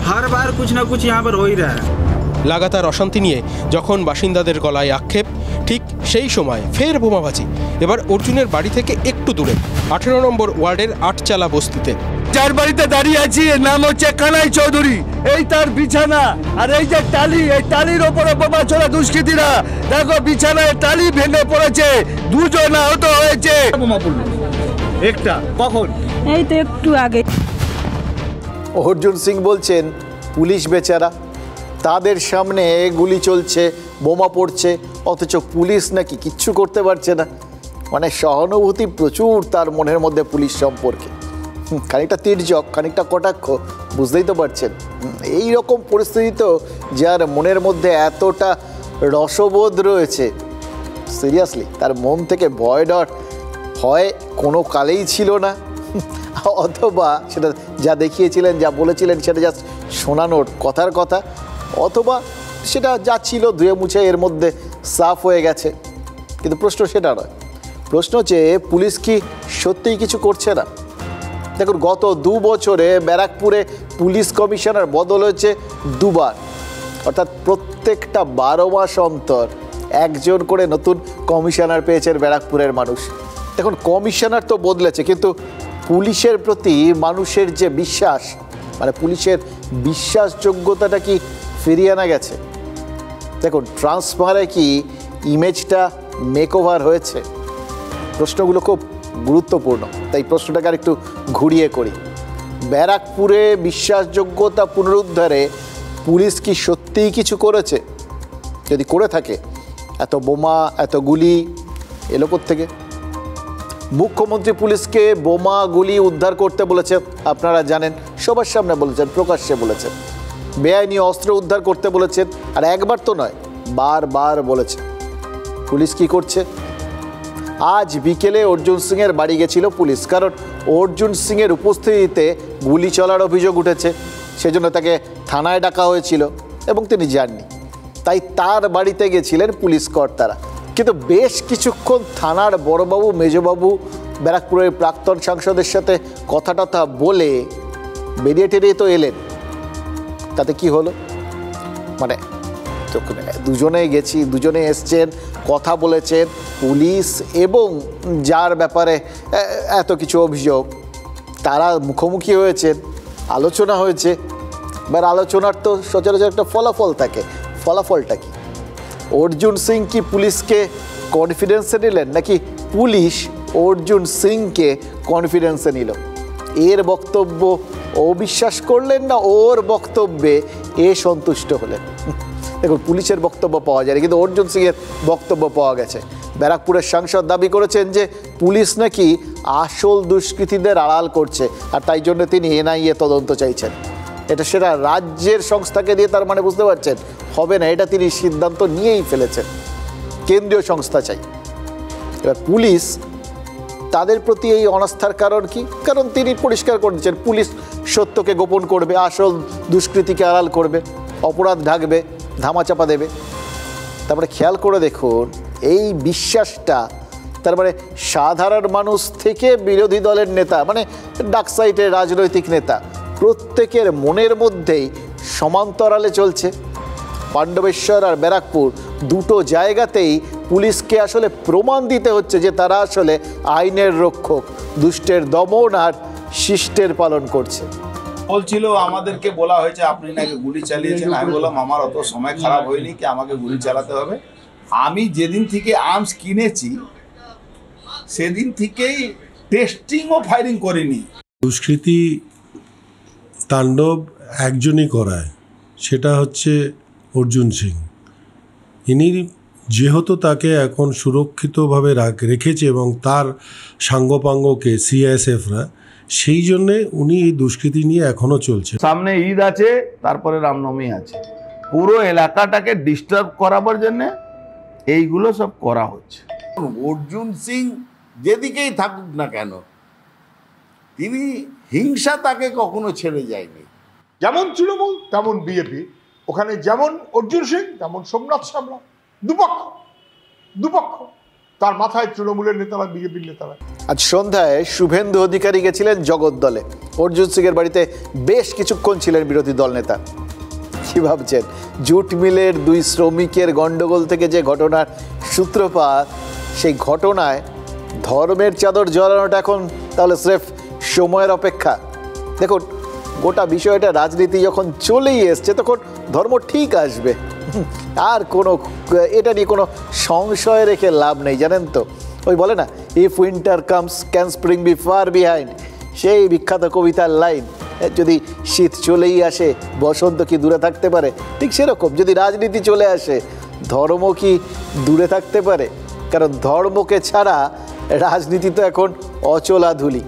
हर बार कुछ ना कुछ यहाँ पर हो ही रहा है। লাগাতার অশান্তি নিয়ে যখন বাসিন্দাদের গলায় আক্ষেপ, ঠিক সেই সময় ফের বোমাবাজি। এবার অর্জুনের বাড়ি থেকে একটু দূরে 18 নম্বর ওয়ার্ডের আটচালা বস্তিতে। যার বাড়িতে দাঁড়িয়ে আছি এর নাম হচ্ছে কানাই চৌধুরী। এই তার বিছানা, আর এই যে টালি, এই টালির ওপরে বোমা ছোড়া দুষ্কৃতীরা। দেখো, বিছানায় টালি ভেঙে পড়েছে, দুজন আহত হয়েছে। বোমা পড়ল একটা, কখন? এই তো একটু আগে। অর্জুন সিং বলছেন পুলিশ বেচারা, তাদের সামনে গুলি চলছে, বোমা পড়ছে, অথচ পুলিশ নাকি কিচ্ছু করতে পারছে না। মানে সহানুভূতি প্রচুর তার মনের মধ্যে পুলিশ সম্পর্কে। খানিকটা তির্যক, খানিকটা কটাক্ষ, বুঝতেই তো পারছেন। এই রকম পরিস্থিতিতেও যার মনের মধ্যে এতটা রসবোধ রয়েছে, সিরিয়াসলি তার মন থেকে ভয় ডর হয় কোনো কালেই ছিল না, অথবা সেটা যা দেখিয়েছিলেন, যা বলেছিলেন সেটা জাস্ট শোনানোর কথার কথা, অথবা সেটা যা ছিল ধুয়ে মুছে এর মধ্যে সাফ হয়ে গেছে। কিন্তু প্রশ্ন সেটা নয়। প্রশ্ন হচ্ছে পুলিশ কি সত্যিই কিছু করছে না? দেখুন, গত 2 বছরে ব্যারাকপুরে পুলিশ কমিশনার বদল হয়েছে 2 বার, অর্থাৎ প্রত্যেকটা 12 মাস অন্তর একজন করে নতুন কমিশনার পেয়েছেন ব্যারাকপুরের মানুষ। দেখুন, কমিশনার তো বদলেছে, কিন্তু পুলিশের প্রতি মানুষের যে বিশ্বাস, মানে পুলিশের বিশ্বাসযোগ্যতাটা কি ফিরিয়ে আনা গেছে? দেখুন, ট্রান্সফারে কি ইমেজটা মেকওভার হয়েছে? প্রশ্নগুলো খুব গুরুত্বপূর্ণ, তাই প্রশ্নটাকে আর একটু ঘুরিয়ে করি। ব্যারাকপুরে বিশ্বাসযোগ্যতা পুনরুদ্ধারে পুলিশ কি সত্যিই কিছু করেছে? যদি করে থাকে, এত বোমা, এত গুলি এলো কোত্থেকে? মুখ্যমন্ত্রী পুলিশকে বোমা গুলি উদ্ধার করতে বলেছেন, আপনারা জানেন, সবার সামনে বলেছেন, প্রকাশ্যে বলেছেন। বেআইনি অস্ত্র উদ্ধার করতে বলেছেন, আর একবার তো নয়, বারবার বলেছে। পুলিশ কি করছে? আজ বিকেলে অর্জুন সিংয়ের বাড়ি গেছিল পুলিশ, কারণ অর্জুন সিংয়ের উপস্থিতিতে গুলি চলার অভিযোগ উঠেছে, সেজন্য তাকে থানায় ডাকা হয়েছিল এবং তিনি যাননি। তাই তার বাড়িতে গেছিলেন পুলিশ কর্তারা। কিন্তু বেশ কিছুক্ষণ থানার বড়বাবু, মেজবাবু, ব্যারাকপুরের প্রাক্তন সাংসদের সাথে কথা টথা বলে বেরিয়ে টেরিয়ে তো এলেন। তাতে কি হলো? মানে দুজনে গেছি, দুজনে এসছেন, কথা বলেছেন, পুলিশ এবং যার ব্যাপারে এত কিছু অভিযোগ, তারা মুখোমুখি হয়েছেন, আলোচনা হয়েছে। এবার আলোচনার তো সচরাচর একটা ফলাফল থাকে। ফলাফলটা কি? অর্জুন সিং কি পুলিশকে কনফিডেন্সে নিলেন, নাকি পুলিশ অর্জুন সিংকে কনফিডেন্সে নিল? এর বক্তব্য ও বিশ্বাস করলেন না ওর বক্তব্যে এ সন্তুষ্ট হলেন? দেখুন, পুলিশের বক্তব্য পাওয়া যায়, কিন্তু অর্জুন সিংয়ের বক্তব্য পাওয়া গেছে। ব্যারাকপুরের সাংসদ দাবি করেছেন যে পুলিশ নাকি আসল দুষ্কৃতীদের আড়াল করছে, আর তাই জন্য তিনি এনআইএ তদন্ত চাইছেন। এটা সেটা রাজ্যের সংস্থাকে দিয়ে, তার মানে বুঝতে পারছেন হবে না, এটা তিনি সিদ্ধান্ত নিয়েই ফেলেছেন, কেন্দ্রীয় সংস্থা চাই। এবার পুলিশ তাদের প্রতি এই অনাস্থার কারণ কি? কারণ তিনি পরিষ্কার করে দিচ্ছেন পুলিশ সত্যকে গোপন করবে, আসল দুষ্কৃতীকে আড়াল করবে, অপরাধ ঢাকবে, ধামাচাপা দেবে। তারপরে খেয়াল করে দেখুন এই বিশ্বাসটা, তার মানে সাধারণ মানুষ থেকে বিরোধী দলের নেতা, মানে ডাকসাইটের রাজনৈতিক নেতা, প্রত্যেকের মনের মধ্যেই সমান্তরালে চলছে। পাণ্ডবেশ্বর আর ব্যারাকপুর দুটো জায়গাতেই পুলিশকে আসলে প্রমাণ দিতে হচ্ছে যে তারা আসলে আইনের রক্ষক, দুষ্টের দমন আর শিষ্টের পালন করছে। বলছিল আমাদেরকে বলা হয়েছে আপনি নাকি গুলি চালিয়েছেন। আমি বললাম আমার অত সময় খারাপ হয়নি কি আমাকে গুলি চালাতে হবে। আমি যেদিন থেকে আর্মস কিনেছি সেদিন থেকেই টেস্টিং ও ফায়ারিং করিনি। দুষ্কৃতি তাণ্ডব একজনই করায়, সেটা হচ্ছে অর্জুন সিং। ইনি যেহেতু তাকে এখন সুরক্ষিতভাবে রেখেছে এবং তার সাঙ্গপাঙ্গকে সিআইএসএফরা, সেই জন্যে উনি এই দুষ্কৃতি নিয়ে এখনও চলছে। সামনে ঈদ আছে, তারপরে রামনবমী আছে, পুরো এলাকাটাকে ডিস্টার্ব করাবার জন্য এইগুলো সব করা হচ্ছে। অর্জুন সিং যেদিকেই থাকুক না কেন, তিনি হিংসা তাকে কখনো ছেড়ে যায়নি। যেমন তৃণমূল তেমন বিজেপি, ওখানে যেমন অর্জুন সিং তেমন সোমনাথ সামলা, দুপক্ষ, তার মাথায় তৃণমূলের নেতারা, বিজেপির নেতারা। আজ সন্ধ্যায় শুভেন্দু অধিকারী গেছিলেন জগদ্দলে। অর্জুন সিংয়ের বাড়িতে বেশ কিছুক্ষণ ছিলেন বিরোধী দল নেতা। কি ভাবছেন, জুট মিলের 2 শ্রমিকের গন্ডগোল থেকে যে ঘটনার সূত্রপাত, সেই ঘটনায় ধর্মের চাদর জড়ানোটা এখন তাহলে স্রেফ সময়ের অপেক্ষা। দেখুন গোটা বিষয়টা রাজনীতি যখন চলেই এসছে তখন ধর্ম ঠিক আসবে, আর কোনো এটা নিয়ে কোনো সংশয় রেখে লাভ নেই। জানেন তো ওই বলে না, if winter comes can spring be far behind, সেই বিখ্যাত কবিতার লাইন। যদি শীত চলেই আসে বসন্ত কি দূরে থাকতে পারে? ঠিক সেরকম যদি রাজনীতি চলে আসে ধর্ম কি দূরে থাকতে পারে? কারণ ধর্মকে ছাড়া রাজনীতি তো এখন অচলাধুলি।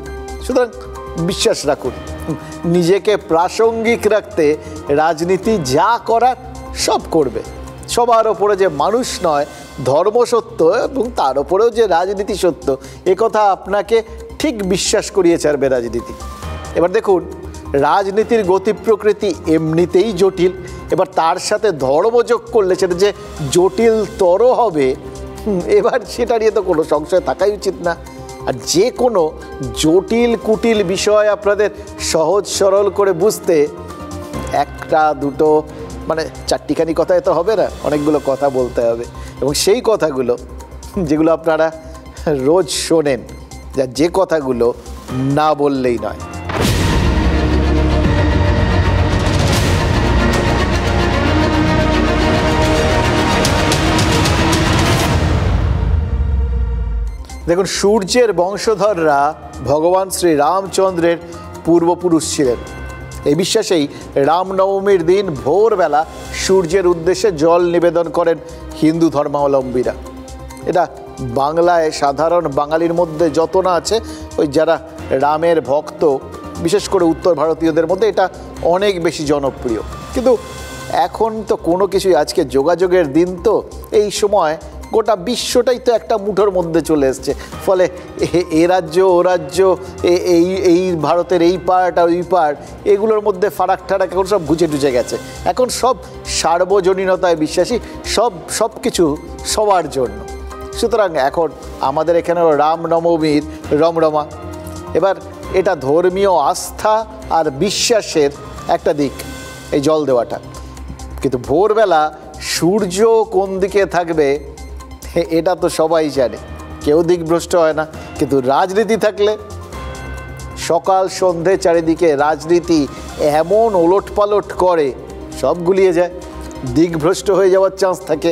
সুতরাং বিশ্বাস রাখুন, নিজেকে প্রাসঙ্গিক রাখতে রাজনীতি যা করার সব করবে। সবার ওপরে যে মানুষ নয়, ধর্ম সত্য এবং তার ওপরেও যে রাজনীতি সত্য, একথা আপনাকে ঠিক বিশ্বাস করিয়ে ছাড়বে রাজনীতি। এবার দেখুন রাজনীতির গতি প্রকৃতি এমনিতেই জটিল, এবার তার সাথে ধর্ম যোগ করলে সেটা যে জটিলতর হবে, এবার সেটা নিয়ে তো কোনো সংশয় থাকাই উচিত না। আর যে কোনো জটিল কুটিল বিষয় আপনাদের সহজ সরল করে বুঝতে একটা দুটো মানে 4টিখানি কথায় তো হবে না, অনেকগুলো কথা বলতে হবে। এবং সেই কথাগুলো যেগুলো আপনারা রোজ শোনেন, যে কথাগুলো না বললেই নয়। দেখুন সূর্যের বংশধররা ভগবান শ্রী রামচন্দ্রের পূর্বপুরুষ ছিলেন। এই বিশ্বাসেই রামনবমীর দিন ভোরবেলা সূর্যের উদ্দেশ্যে জল নিবেদন করেন হিন্দু ধর্মাবলম্বীরা। এটা বাংলায় সাধারণ বাঙালির মধ্যে যত না আছে, ওই যারা রামের ভক্ত, বিশেষ করে উত্তর ভারতীয়দের মধ্যে এটা অনেক বেশি জনপ্রিয়। কিন্তু এখন তো কোনো কিছুই, আজকে যোগাযোগের দিন, তো এই সময় গোটা বিশ্বটাই তো একটা মুঠোর মধ্যে চলে এসছে। ফলে এ রাজ্য ও রাজ্য, এই ভারতের এই পার্ট আর ওই পার্ট, এগুলোর মধ্যে ফারাক ঠারাক এখন সব ঘুচে টুচে গেছে। এখন সব সার্বজনীনতায় বিশ্বাসী, সব কিছু সবার জন্য। সুতরাং এখন আমাদের এখানেও রামনবমীর রমরমা। এবার এটা ধর্মীয় আস্থা আর বিশ্বাসের একটা দিক, এই জল দেওয়াটা। কিন্তু ভোরবেলা সূর্য কোন দিকে থাকবে এটা তো সবাই জানে, কেউ দিকভ্রষ্ট হয় না। কিন্তু রাজনীতি থাকলে সকাল সন্ধে চারিদিকে রাজনীতি এমন ওলটপালট করে, সব গুলিয়ে যায়, দিকভ্রষ্ট হয়ে যাওয়ার চান্স থাকে।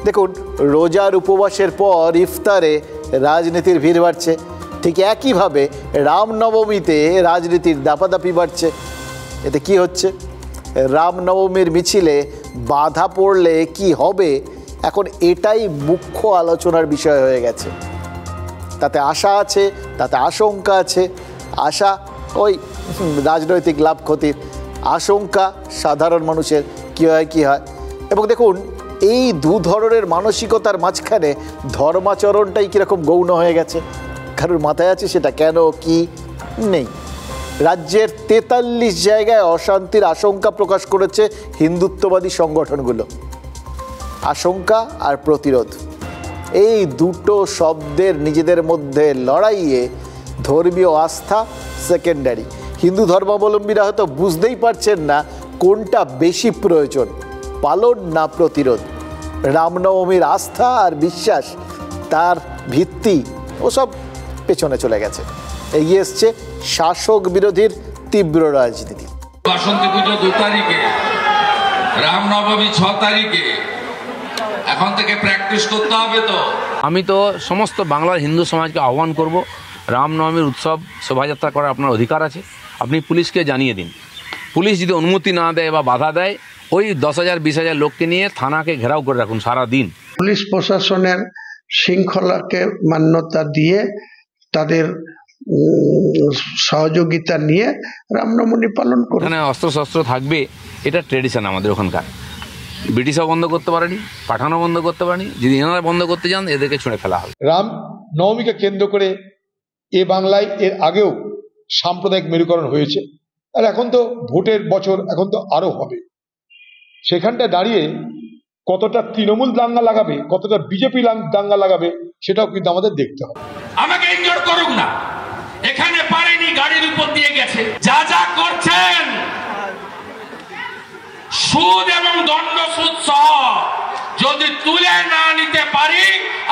দেখুন রোজার উপবাসের পর ইফতারে রাজনীতির ভিড় বাড়ছে, ঠিক একইভাবে রামনবমীতে রাজনীতির দাপাদাপি বাড়ছে। এতে কি হচ্ছে, রামনবমীর মিছিলে বাধা পড়লে কি হবে এখন এটাই মুখ্য আলোচনার বিষয় হয়ে গেছে। তাতে আশা আছে, তাতে আশঙ্কা আছে। আশা ওই রাজনৈতিক লাভ ক্ষতির, আশঙ্কা সাধারণ মানুষের কী হয়। এবং দেখুন এই দু ধরনের মানসিকতার মাঝখানে ধর্মাচরণটাই কীরকম গৌণ হয়ে গেছে, কারোর মাথায় আছে সেটা কেন কি নেই। রাজ্যের 43 জায়গায় অশান্তির আশঙ্কা প্রকাশ করেছে হিন্দুত্ববাদী সংগঠনগুলো। আশঙ্কা আর প্রতিরোধ, এই দুটো শব্দের নিজেদের মধ্যে লড়াইয়ে ধর্মীয় আস্থা সেকেন্ডারি। হিন্দু ধর্মাবলম্বীরা হয়তো বুঝতেই পারছেন না কোনটা বেশি প্রয়োজন, পালন না প্রতিরোধ। রামনবমীর আস্থা আর বিশ্বাস, তার ভিত্তি ওসব পেছনে চলে গেছে। এগিয়ে এসছে শাসক বিরোধীর তীব্র রাজনীতি। বাসন্তী পুজো 2 তারিখে, রামনবমী 6 তারিখে, এখন থেকে প্র্যাকটিস করতে হবে। তো আমি তো সমস্ত বাংলার হিন্দু সমাজকে আহ্বান করব, রামনবমীর উৎসব শোভাযাত্রা করার আপনার অধিকার আছে, আপনি পুলিশকে জানিয়ে দিন। পুলিশ যদি অনুমতি না দেয় বা বাধা দেয়, ওই 10,000-20,000 লোককে নিয়ে থানাকে ঘেরাও করে রাখুন সারা দিন। পুলিশ প্রশাসনের শৃঙ্খলাকে মান্যতা দিয়ে তাদের সহযোগিতা নিয়ে রামনবমী পালন করে। এখানে অস্ত্রশস্ত্র থাকবে, এটা ট্রেডিশন আমাদের ওখানকার। ব্রিটিশও বন্ধ করতে পারেনি, পাঠানো বন্ধ করতে পারেনি, যদি এনারা বন্ধ করতে যান এদেরকে ছুঁড়ে ফেলা হবে। রাম নবমীকে কেন্দ্র করে এ বাংলায় এর আগেও সাম্প্রদায়িক মেরুকরণ হয়েছে, আর এখন তো ভোটের বছর, এখন তো আরো হবে। সেখানটা দাঁড়িয়ে কতটা তৃণমূল দাঙ্গা লাগাবে, কতটা বিজেপি দাঙ্গা লাগাবে, সেটাও কিন্তু আমাদের দেখতে হবে। আমাকে ইনজোর করুক না, এখানে পারেনি, গাড়ির উপর দিয়ে গেছে। যা যা করছেন সুদ এবং দণ্ড সুদ সহ যদি তুলে না নিতে পারি,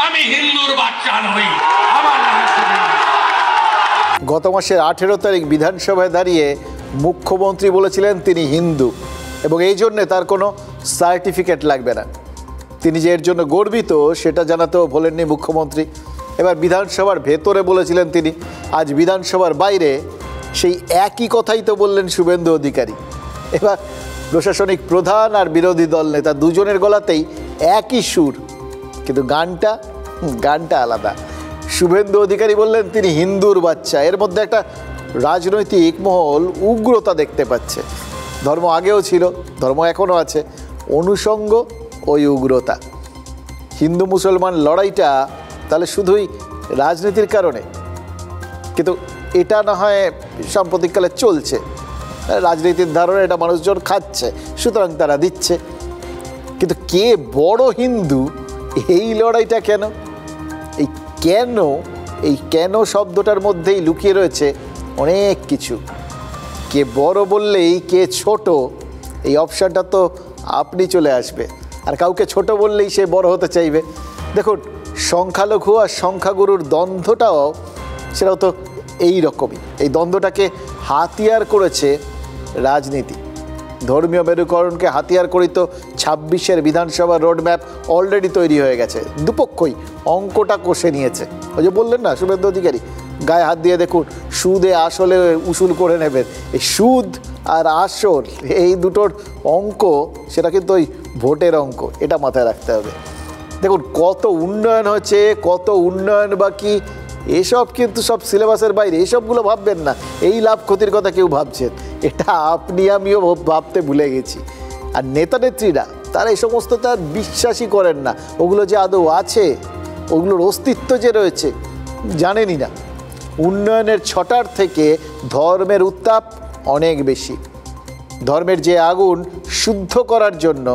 আমি হিন্দুর বাচ্চা নই। আমার গত মাসের 18 তারিখ বিধানসভায় দাঁড়িয়ে মুখ্যমন্ত্রী বলেছিলেন তিনি হিন্দু, এবং এই জন্যে তার কোনো সার্টিফিকেট লাগবে না। তিনি যে এর জন্য গর্বিত সেটা জানাতেও ভোলেননি মুখ্যমন্ত্রী। এবার বিধানসভার ভেতরে বলেছিলেন তিনি, আজ বিধানসভার বাইরে সেই একই কথাই তো বললেন শুভেন্দু অধিকারী। এবার প্রশাসনিক প্রধান আর বিরোধী দল নেতা দুজনের গলাতেই একই সুর, কিন্তু গানটা আলাদা। শুভেন্দু অধিকারী বললেন তিনি হিন্দুর বাচ্চা। এর মধ্যে একটা রাজনৈতিক মহল উগ্রতা দেখতে পাচ্ছে। ধর্ম আগেও ছিল, ধর্ম এখনও আছে, অনুষঙ্গ ওই উগ্রতা। হিন্দু মুসলমান লড়াইটা তাহলে শুধুই রাজনীতির কারণে? কিন্তু এটা না হয় সাম্প্রতিককালে চলছে, রাজনীতির ধারণা এটা মানুষজন খাচ্ছে, সুতরাং তারা দিচ্ছে। কিন্তু কে বড় হিন্দু, এই লড়াইটা কেন? এই কেন শব্দটার মধ্যেই লুকিয়ে রয়েছে অনেক কিছু। কে বড় বললেই কে ছোট, এই অপশানটা তো আপনি চলে আসবে, আর কাউকে ছোট বললেই সে বড় হতে চাইবে। দেখুন সংখ্যালঘু আর সংখ্যাগুরুর দ্বন্দ্বটাও সেটাও তো এই রকমই। এই দ্বন্দ্বটাকে হাতিয়ার করেছে রাজনীতি। ধর্মীয় মেরুকরণকে হাতিয়ার করেই তো 26-এর বিধানসভা রোডম্যাপ অলরেডি তৈরি হয়ে গেছে। দুপক্ষই অঙ্কটা কষে নিয়েছে। ওই যে বললেন না শুভেন্দু অধিকারী, গায়ে হাত দিয়ে দেখুন, সুদে আসলে উসুল করে নেবেন। এই সুদ আর আসল এই দুটোর অঙ্ক, সেটা কিন্তু ওই ভোটের অঙ্ক, এটা মাথায় রাখতে হবে। দেখুন কত উন্নয়ন হয়েছে, কত উন্নয়ন বাকি, এসব কিন্তু সব সিলেবাসের বাইরে। এইসবগুলো ভাববেন না, এই লাভ ক্ষতির কথা কেউ ভাবছেন, এটা আপনি আমিও ভাবতে ভুলে গেছি। আর নেতা নেত্রীরা তারা এই সমস্ত তার বিশ্বাসই করেন না। ওগুলো যে আদৌ আছে, ওগুলোর অস্তিত্ব যে রয়েছে, জানেনই না। উন্নয়নের ছটার থেকে ধর্মের উত্তাপ অনেক বেশি। ধর্মের যে আগুন শুদ্ধ করার জন্য,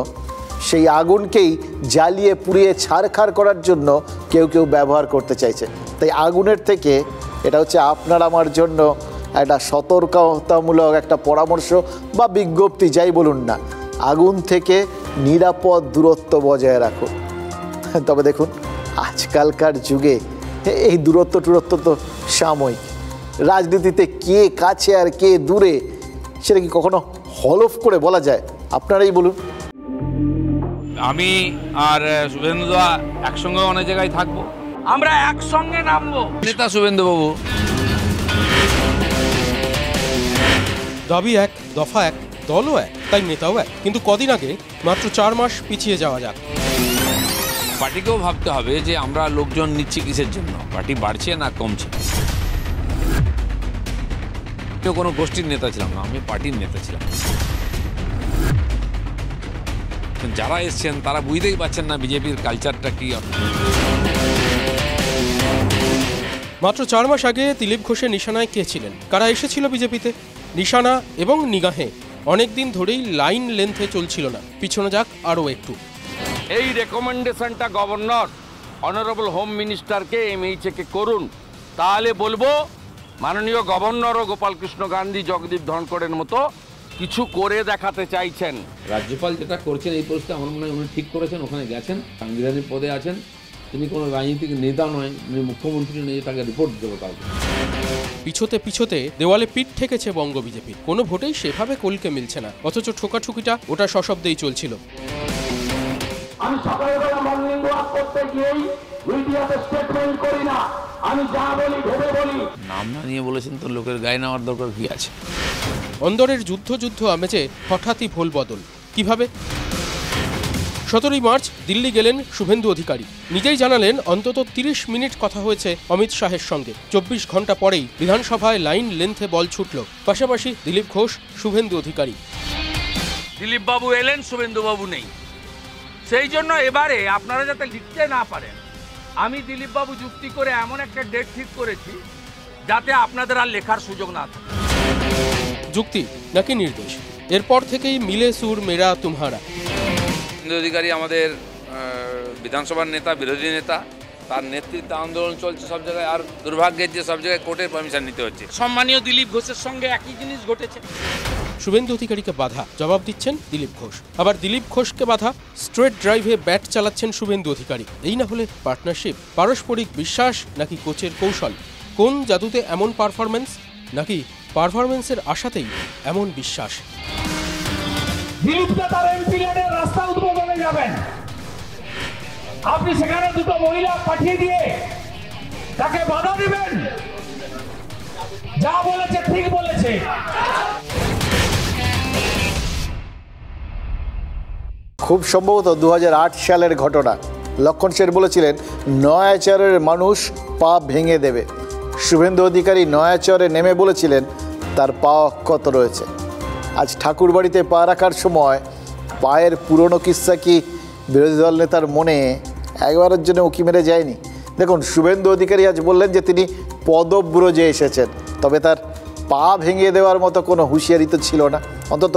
সেই আগুনকেই জ্বালিয়ে পুড়িয়ে ছারখার করার জন্য কেউ ব্যবহার করতে চাইছে। তাই আগুনের থেকে এটা হচ্ছে আপনার আমার জন্য একটা সতর্কতামূলক একটা পরামর্শ বা বিজ্ঞপ্তি, যাই বলুন না। আগুন থেকে নিরাপদ দূরত্ব বজায় রাখুন। তবে দেখুন আজকালকার যুগে এই দূরত্ব তো সাময়িক। রাজনীতিতে কে কাছে আর কে দূরে সেটা কি কখনো হলফ করে বলা যায়? আপনারাই বলুন। আমি আর শুভেন্দুদা একসঙ্গে অনেক জায়গায় থাকবো, আমরা একসঙ্গে নামবো। নেতা শুভেন্দু বাবু, দাবি এক, দফা এক, দলও এক, তাই নেতাও এক। কিন্তু কদিন আগে মাত্র 4 মাস পিছিয়ে যাওয়া যাক। পার্টিকেও ভাবতে হবে যে আমরা লোকজন নিচ্ছি কিসের জন্য, পার্টি বাড়ছে না কমছে। কেউ কোনো গোষ্ঠীর নেতা ছিলাম না, আমি পার্টির নেতা ছিলাম। যারা এসছেন তারা বুঝতেই পারছেন না বিজেপির কালচারটা কি। মাত্র 4 মাস আগে দিলীপ ঘোষের নিশানায় কে ছিলেন, কারা এসেছিল বিজেপিতে? নিশানা এবং নিগাহে অনেক দিন ধরেই লাইন লেন্থে চলছিল না। পিছনে যাক আরও একটু। এই রেকমেন্ডেশনটা গভর্নর অনারেবল হোম মিনিস্টারকে এমএইচকে করুন, তাহলে বলবো মাননীয় গভর্নরও গোপালকৃষ্ণ গান্ধী, জগদীপ ধনখড়ের মতো কিছু করে দেখাতে চাইছেন। রাজ্যপাল যেটা করছেন এই পরিস্থিতি আমার মনে হয় উনি ঠিক করেছেন। ওখানে গেছেন, সাংবিধানিক পদে আছেন, তিনি কোনো রাজনৈতিক নেতা নয়, উনি মুখ্যমন্ত্রী নিয়ে তাকে রিপোর্ট দেবো কাউকে। পিছোতে পিছোতে দেওয়ালে পিঠ ঠেকেছে বঙ্গ বিজেপির। কোনো ভোটেই সেভাবে কলকে মিলছে না, অথচ ঠোকাঠুকিটা ওটা সশব্দেই চলছিল। আমি সকালবেলা মর্নিং ওয়াক করতে গিয়েই মিডিয়াতে স্টেটমেন্ট করি না, আমি যা বলি ভেবে বলি। নাম না নিয়ে বলেছেন তো লোকের গায়ে নেওয়ার দরকার কি আছে? অন্দরের যুদ্ধ আমেজে হঠাৎই ভোল বদল। কিভাবে? 17ই মার্চ দিল্লি গেলেন শুভেন্দু অধিকারী। নিজেই জানালেন অন্তত 30 মিনিট কথা হয়েছে অমিত শাহের সঙ্গে। 24 ঘন্টা পরেই বিধানসভায় লাইন লেন্থে বল ছুটল। পাশাপাশি দিলীপ ঘোষ, শুভেন্দু অধিকারী। দিলীপ বাবু এলেন, শুভেন্দু বাবু নেই, সেই জন্য এবারে আপনারা যাতে লিখতে না পারেন, আমি দিলীপ বাবু যুক্তি করে এমন একটা ডেট ঠিক করেছি যাতে আপনাদের আর লেখার সুযোগ না থাকে। যুক্তি নাকি নির্দেশ? এরপর থেকেই মিলে সুর মেরা তুমহারা। অধিকারী আমাদের বিধানসভার নেতা, বিরোধী নেতা, তার নেতৃত্বে আন্দোলন চলছে সব জায়গায়। আর দুর্ভাগ্যের যে সব জায়গায় কোর্টের পারমিশন নিতে হচ্ছে। সম্মানীয় দিলীপ ঘোষের সঙ্গে একই জিনিস ঘটেছে। শুভেন্দু অধিকারীকে বাধা, জবাব দিচ্ছেন দিলীপ ঘোষ। আবার দিলীপ ঘোষকে বাধা, স্ট্রেট ড্রাইভে ব্যাট চালাচ্ছেন শুভেন্দু অধিকারী। এই না হলে পার্টনারশিপ? পারস্পরিক বিশ্বাস নাকি কোচের কৌশল? কোন জাদুতে এমন পারফরমেন্স, নাকি পারফরমেন্সের আশাতেই এমন বিশ্বাস? দিলীপ তার এমপি ল্যান্ডের রাস্তা উদ্বোধনে যাবেন, আপনি সেখানে দুটো মহিলা পাঠিয়ে দিয়ে তাকে বাধা দিবেন? যা বলেছে ঠিক বলেছে। খুব সম্ভবত 2008 সালের ঘটনা। লক্ষণ শেঠ বলেছিলেন নয়াচরের মানুষ পা ভেঙে দেবে। শুভেন্দু অধিকারী নয়াচরে নেমে বলেছিলেন তার পা অক্ষত রয়েছে। আজ ঠাকুরবাড়িতে পা রাখার সময় পায়ের পুরনো কিস্সা কি বিরোধী দল নেতার মনে একবারের জন্য উকি মেরে যায়নি? দেখুন, শুভেন্দু অধিকারী আজ বললেন যে তিনি পদব্রজে এসেছেন, তবে তার পা ভেঙে দেওয়ার মতো কোনো হুঁশিয়ারি তো ছিল না। অন্তত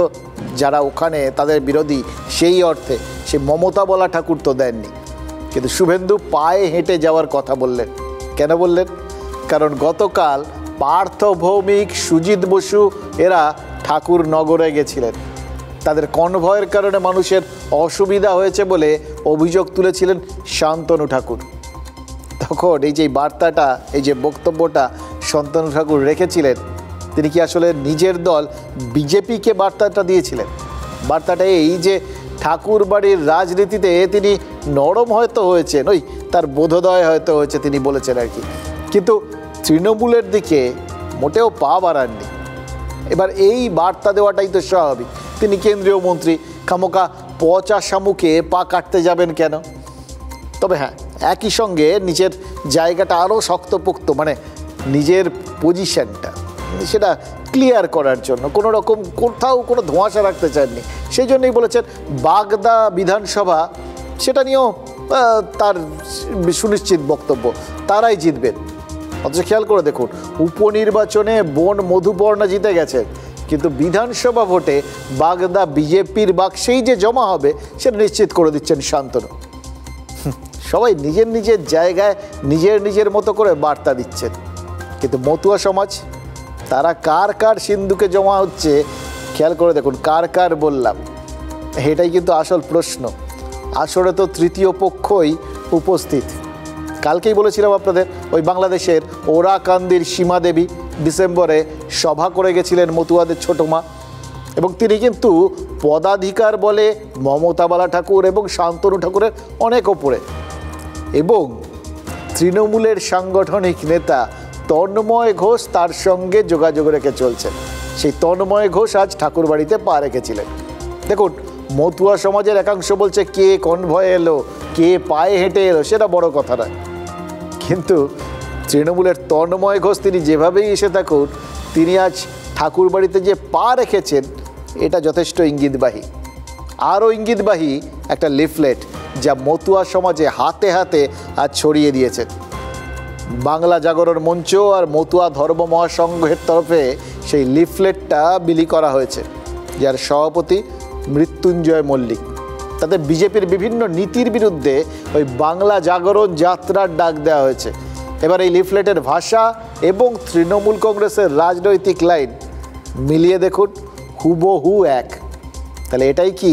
যারা ওখানে তাদের বিরোধী, সেই অর্থে সে মমতা বলা ঠাকুর তো দেননি। কিন্তু শুভেন্দু পায়ে হেঁটে যাওয়ার কথা বললেন। কেন বললেন? কারণ গতকাল পার্থ ভৌমিক, সুজিত বসু এরা ঠাকুর নগরে গেছিলেন। তাদের কনভয়ের কারণে মানুষের অসুবিধা হয়েছে বলে অভিযোগ তুলেছিলেন শান্তনু ঠাকুর। তখন এই যে বার্তাটা, এই যে বক্তব্যটা শান্তনু ঠাকুর রেখেছিলেন, তিনি কি আসলে নিজের দল বিজেপিকে বার্তাটা দিয়েছিলেন? বার্তাটা এই যে ঠাকুর বাড়ির রাজনীতিতে তিনি নরম হয়তো হয়েছেন, ওই তার বোধোদয় হয়তো হয়েছে, তিনি বলেছেন আর কি, কিন্তু তৃণমূলের দিকে মোটেও পা বাড়াননি। এবার এই বার্তা দেওয়াটাই তো স্বাভাবিক। তিনি কেন্দ্রীয় মন্ত্রী, খামোকা পচা শামুকে পা কাটতে যাবেন কেন? তবে হ্যাঁ, একই সঙ্গে নিজের জায়গাটা আরও শক্তপোক্ত, মানে নিজের পজিশনটা সেটা ক্লিয়ার করার জন্য কোনো রকম কোথাও কোনো ধোঁয়াশা রাখতে চাননি। সেই জন্যই বলেছেন বাগদা বিধানসভা, সেটা নিয়েও তার সুনিশ্চিত বক্তব্য, তারাই জিতবেন। অথচ খেয়াল করে দেখুন, উপনির্বাচনে বোন মধুপর্ণা জিতে গেছেন, কিন্তু বিধানসভা ভোটে বাগদা বিজেপির বাক্সেই যে জমা হবে সেটা নিশ্চিত করে দিচ্ছেন শান্তনু। সবাই নিজের নিজের জায়গায় নিজের মতো করে বার্তা দিচ্ছেন, কিন্তু মতুয়া সমাজ তারা কার কার সিন্ধুকে জমা হচ্ছে খেয়াল করে দেখুন। কার বললাম, এটাই কিন্তু আসল প্রশ্ন। আসলে তো তৃতীয় পক্ষই উপস্থিত। কালকেই বলেছিলাম আপনাদের, ওই বাংলাদেশের ওরাকান্দির সীমা দেবী ডিসেম্বরে সভা করে গেছিলেন মতুয়াদের ছোট মা, এবং তিনি কিন্তু পদাধিকার বলে মমতা বালা ঠাকুর এবং শান্তনু ঠাকুরের অনেক ওপরে। এবং তৃণমূলের সাংগঠনিক নেতা তন্ময় ঘোষ তার সঙ্গে যোগাযোগ রেখে চলছেন। সেই তন্ময় ঘোষ আজ ঠাকুরবাড়িতে পা রেখেছিলেন। দেখুন, মতুয়া সমাজের একাংশ বলছে কে কনভয়ে এলো, কে পায়ে হেঁটে এলো সেটা বড় কথা নয়, কিন্তু তৃণমূলের তন্ময় ঘোষ তিনি যেভাবেই এসে থাকুন, তিনি আজ ঠাকুরবাড়িতে যে পা রেখেছেন এটা যথেষ্ট ইঙ্গিতবাহী। আরও ইঙ্গিতবাহী একটা লিফলেট যা মতুয়া সমাজে হাতে হাতে আজ ছড়িয়ে দিয়েছেন। বাংলা জাগরণ মঞ্চ আর মতুয়া ধর্ম মহাসংঘের তরফে সেই লিফলেটটা বিলি করা হয়েছে, যার সভাপতি মৃত্যুঞ্জয় মল্লিক। তাতে বিজেপির বিভিন্ন নীতির বিরুদ্ধে ওই বাংলা জাগরণ যাত্রার ডাক দেওয়া হয়েছে। এবার এই লিফলেটের ভাষা এবং তৃণমূল কংগ্রেসের রাজনৈতিক লাইন মিলিয়ে দেখুন, হুবহু এক। তাহলে এটাই কি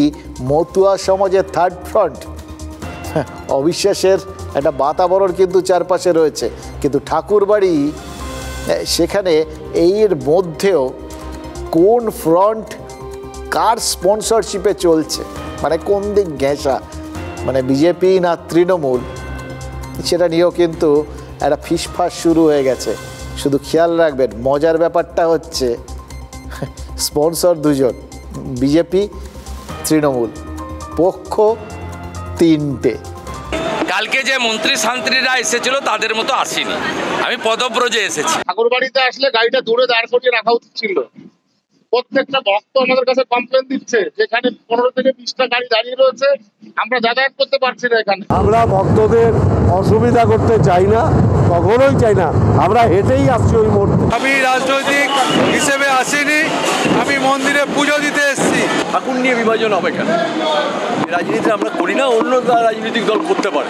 মতুয়া সমাজের থার্ড ফ্রন্ট? অবিশ্বাসের একটা বাতাবরণ কিন্তু চারপাশে রয়েছে, কিন্তু ঠাকুরবাড়ি সেখানে এর মধ্যেও কোন ফ্রন্ট কার স্পন্সরশিপে চলছে, মানে কোন দিক ঘেঁষা, মানে বিজেপি না তৃণমূল, সেটা নিয়েও কিন্তু একটা ফিসফাস শুরু হয়ে গেছে। শুধু খেয়াল রাখবেন, মজার ব্যাপারটা হচ্ছে স্পন্সর দুজন, বিজেপি তৃণমূল, পক্ষ তিনটে। কালকে যে মন্ত্রী শান্ত্রীরা এসেছিল তাদের মতো আসেনি, আমি পদব্রজে এসেছি। ঠাকুরবাড়িতে আসলে গাড়িটা দূরে দাঁড় করিয়ে রাখা উচিত ছিল। প্রত্যেকটা ভক্ত আমাদের কাছে কমপ্লেন দিচ্ছে, যেখানে 15 থেকে 20টা গাড়ি দাঁড়িয়ে রয়েছে, আমরা যাতায়াত করতে পারছি না। এখানে আমরা ভক্তদের অসুবিধা করতে চাই না, কখনোই চাই না, আমরা হেঁটেই আসছি ওই মুহূর্তে। আমি রাজনৈতিক হিসেবে আসিনি, আমি মন্দিরে পুজো দিতে এসেছি। ঠাকুর নিয়ে বিভাজন হবে কেন? রাজনীতি আমরা করি না, অন্য রাজনৈতিক দল করতে পারে,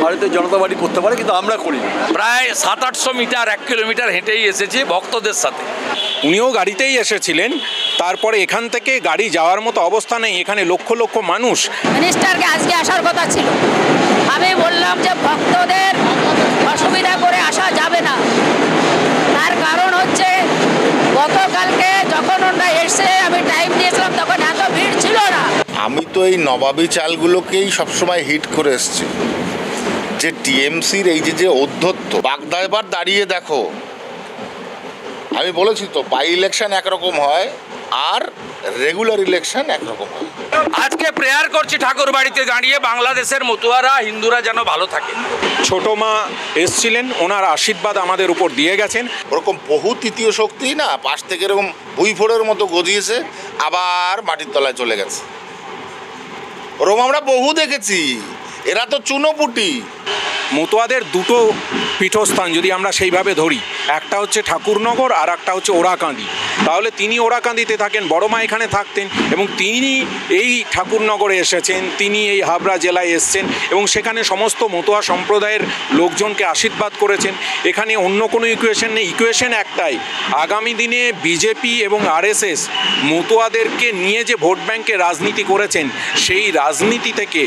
ভারতীয় জনতা পার্টি করতে পারে, কিন্তু আমরা করি না। প্রায় 700-800 মিটার 1 কিলোমিটার হেঁটেই এসেছি ভক্তদের সাথে। উনিও গাড়িতেই এসেছিলেন, তারপরে এখান থেকে গাড়ি যাওয়ার মতো অবস্থা নেই, এখানে লক্ষ লক্ষ মানুষ। মিনিস্টারকে আজকে আসার কথা ছিল, আমি বললাম যে ভক্তদের অসুবিধা করে আসা যাবে না। তার কারণ হচ্ছে গতকালকে যখন ওরা এসে আমি টাইম দিয়েছিলাম তখন এত ভিড় ছিল না। আমি তো এই নবাবী চালগুলোকেই সবসময় হিট করে এসছি, যে টিএমসির এই যে অধ্যত্ত, বাগদা এবার দাঁড়িয়ে দেখো, আমি বলেছি তো বাই ইলেকশন একরকম হয় আর রেগুলার ইলেকশন একরকম হয়। আজকে প্রেয়ার করছি ঠাকুর বাড়িতে দাঁড়িয়ে, বাংলাদেশের মতুয়ারা হিন্দুরা যেন ভালো থাকে। ছোট মা এসছিলেন, ওনার আশীর্বাদ আমাদের উপর দিয়ে গেছেন। ওরকম বহু তৃতীয় শক্তি না পাশ থেকে এরকম ভুইফোড়ের মতো গজিয়েছে, আবার মাটির তলায় চলে গেছে। ওরকম আমরা বহু দেখেছি, এরা তো চুনোপুটি। মতুয়াদের দুটো পীঠস্থান যদি আমরা সেইভাবে ধরি, একটা হচ্ছে ঠাকুরনগর আর একটা হচ্ছে ওরাকান্দি। তাহলে তিনি ওরাকান্দিতে থাকেন, বড় মা এখানে থাকতেন, এবং তিনি এই ঠাকুরনগরে এসেছেন, তিনি এই হাবড়া জেলায় এসছেন এবং সেখানে সমস্ত মতুয়া সম্প্রদায়ের লোকজনকে আশীর্বাদ করেছেন। এখানে অন্য কোনো ইকুয়েশন নেই, ইকুয়েশন একটাই, আগামী দিনে বিজেপি এবং আরএসএস মতুয়াদেরকে নিয়ে যে ভোট ব্যাংকে রাজনীতি করেছেন, সেই রাজনীতি থেকে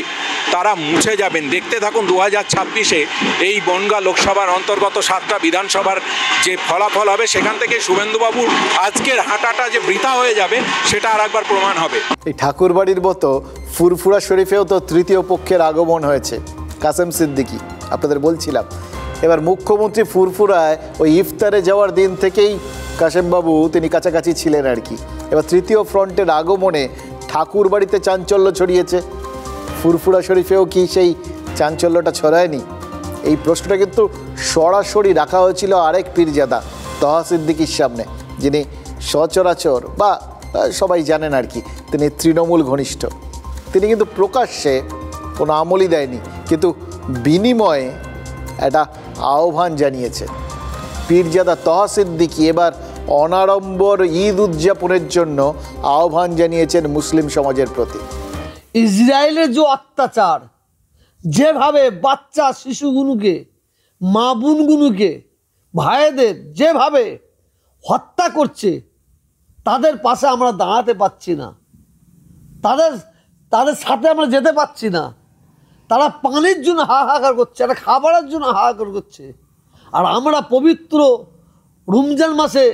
তারা মুছে যাবেন। দেখতে থাকুন 2026-এ এই বনগাঁ লোকসভার অন্তর্গত 7টা বিধানসভার যে ফলাফল হবে, সেখান থেকে শুভেন্দুবাবুর আজকের হাঁটাটা যে বৃথা হয়ে যাবে সেটা আর একবার প্রমাণ হবে। এই ঠাকুরবাড়ির মতো ফুরফুরা শরীফেও তো তৃতীয় পক্ষের আগমন হয়েছে, কাসেম সিদ্দিকি, আপনাদের বলছিলাম। এবার মুখ্যমন্ত্রী ফুরফুরায় ওই ইফতারে যাওয়ার দিন থেকেই কাসেমবাবু তিনি কাছাকাছি ছিলেন আর কি। এবার তৃতীয় ফ্রন্টের আগমনে ঠাকুরবাড়িতে চাঞ্চল্য ছড়িয়েছে, ফুরফুরা শরীফেও কি সেই চাঞ্চল্যটা ছড়ায়নি? এই প্রশ্নটা কিন্তু সরাসরি রাখা হয়েছিল আরেক পীরজাদা তহা সিদ্দিকির সামনে, যিনি সচরাচর বা সবাই জানেন আর কি তিনি তৃণমূল ঘনিষ্ঠ। তিনি কিন্তু প্রকাশ্যে কোনো আমলই দেয়নি, কিন্তু বিনিময়ে একটা আহ্বান জানিয়েছে। পীরজাদা তহা সিদ্দিকি এবার অনাড়ম্বর ঈদ উদযাপনের জন্য আহ্বান জানিয়েছেন মুসলিম সমাজের প্রতি। ইসরায়েলের যে অত্যাচার, যেভাবে বাচ্চা শিশুগুলোকে, মা বোনগুলোকে, ভাইদের যেভাবে হত্যা করছে, তাদের পাশে আমরা দাঁড়াতে পারছি না, তাদের সাথে আমরা যেতে পারছি না। তারা পানির জন্য হাহাকার করছে, একটা খাবারের জন্য হাহাকার করছে, আর আমরা পবিত্র রমজান মাসে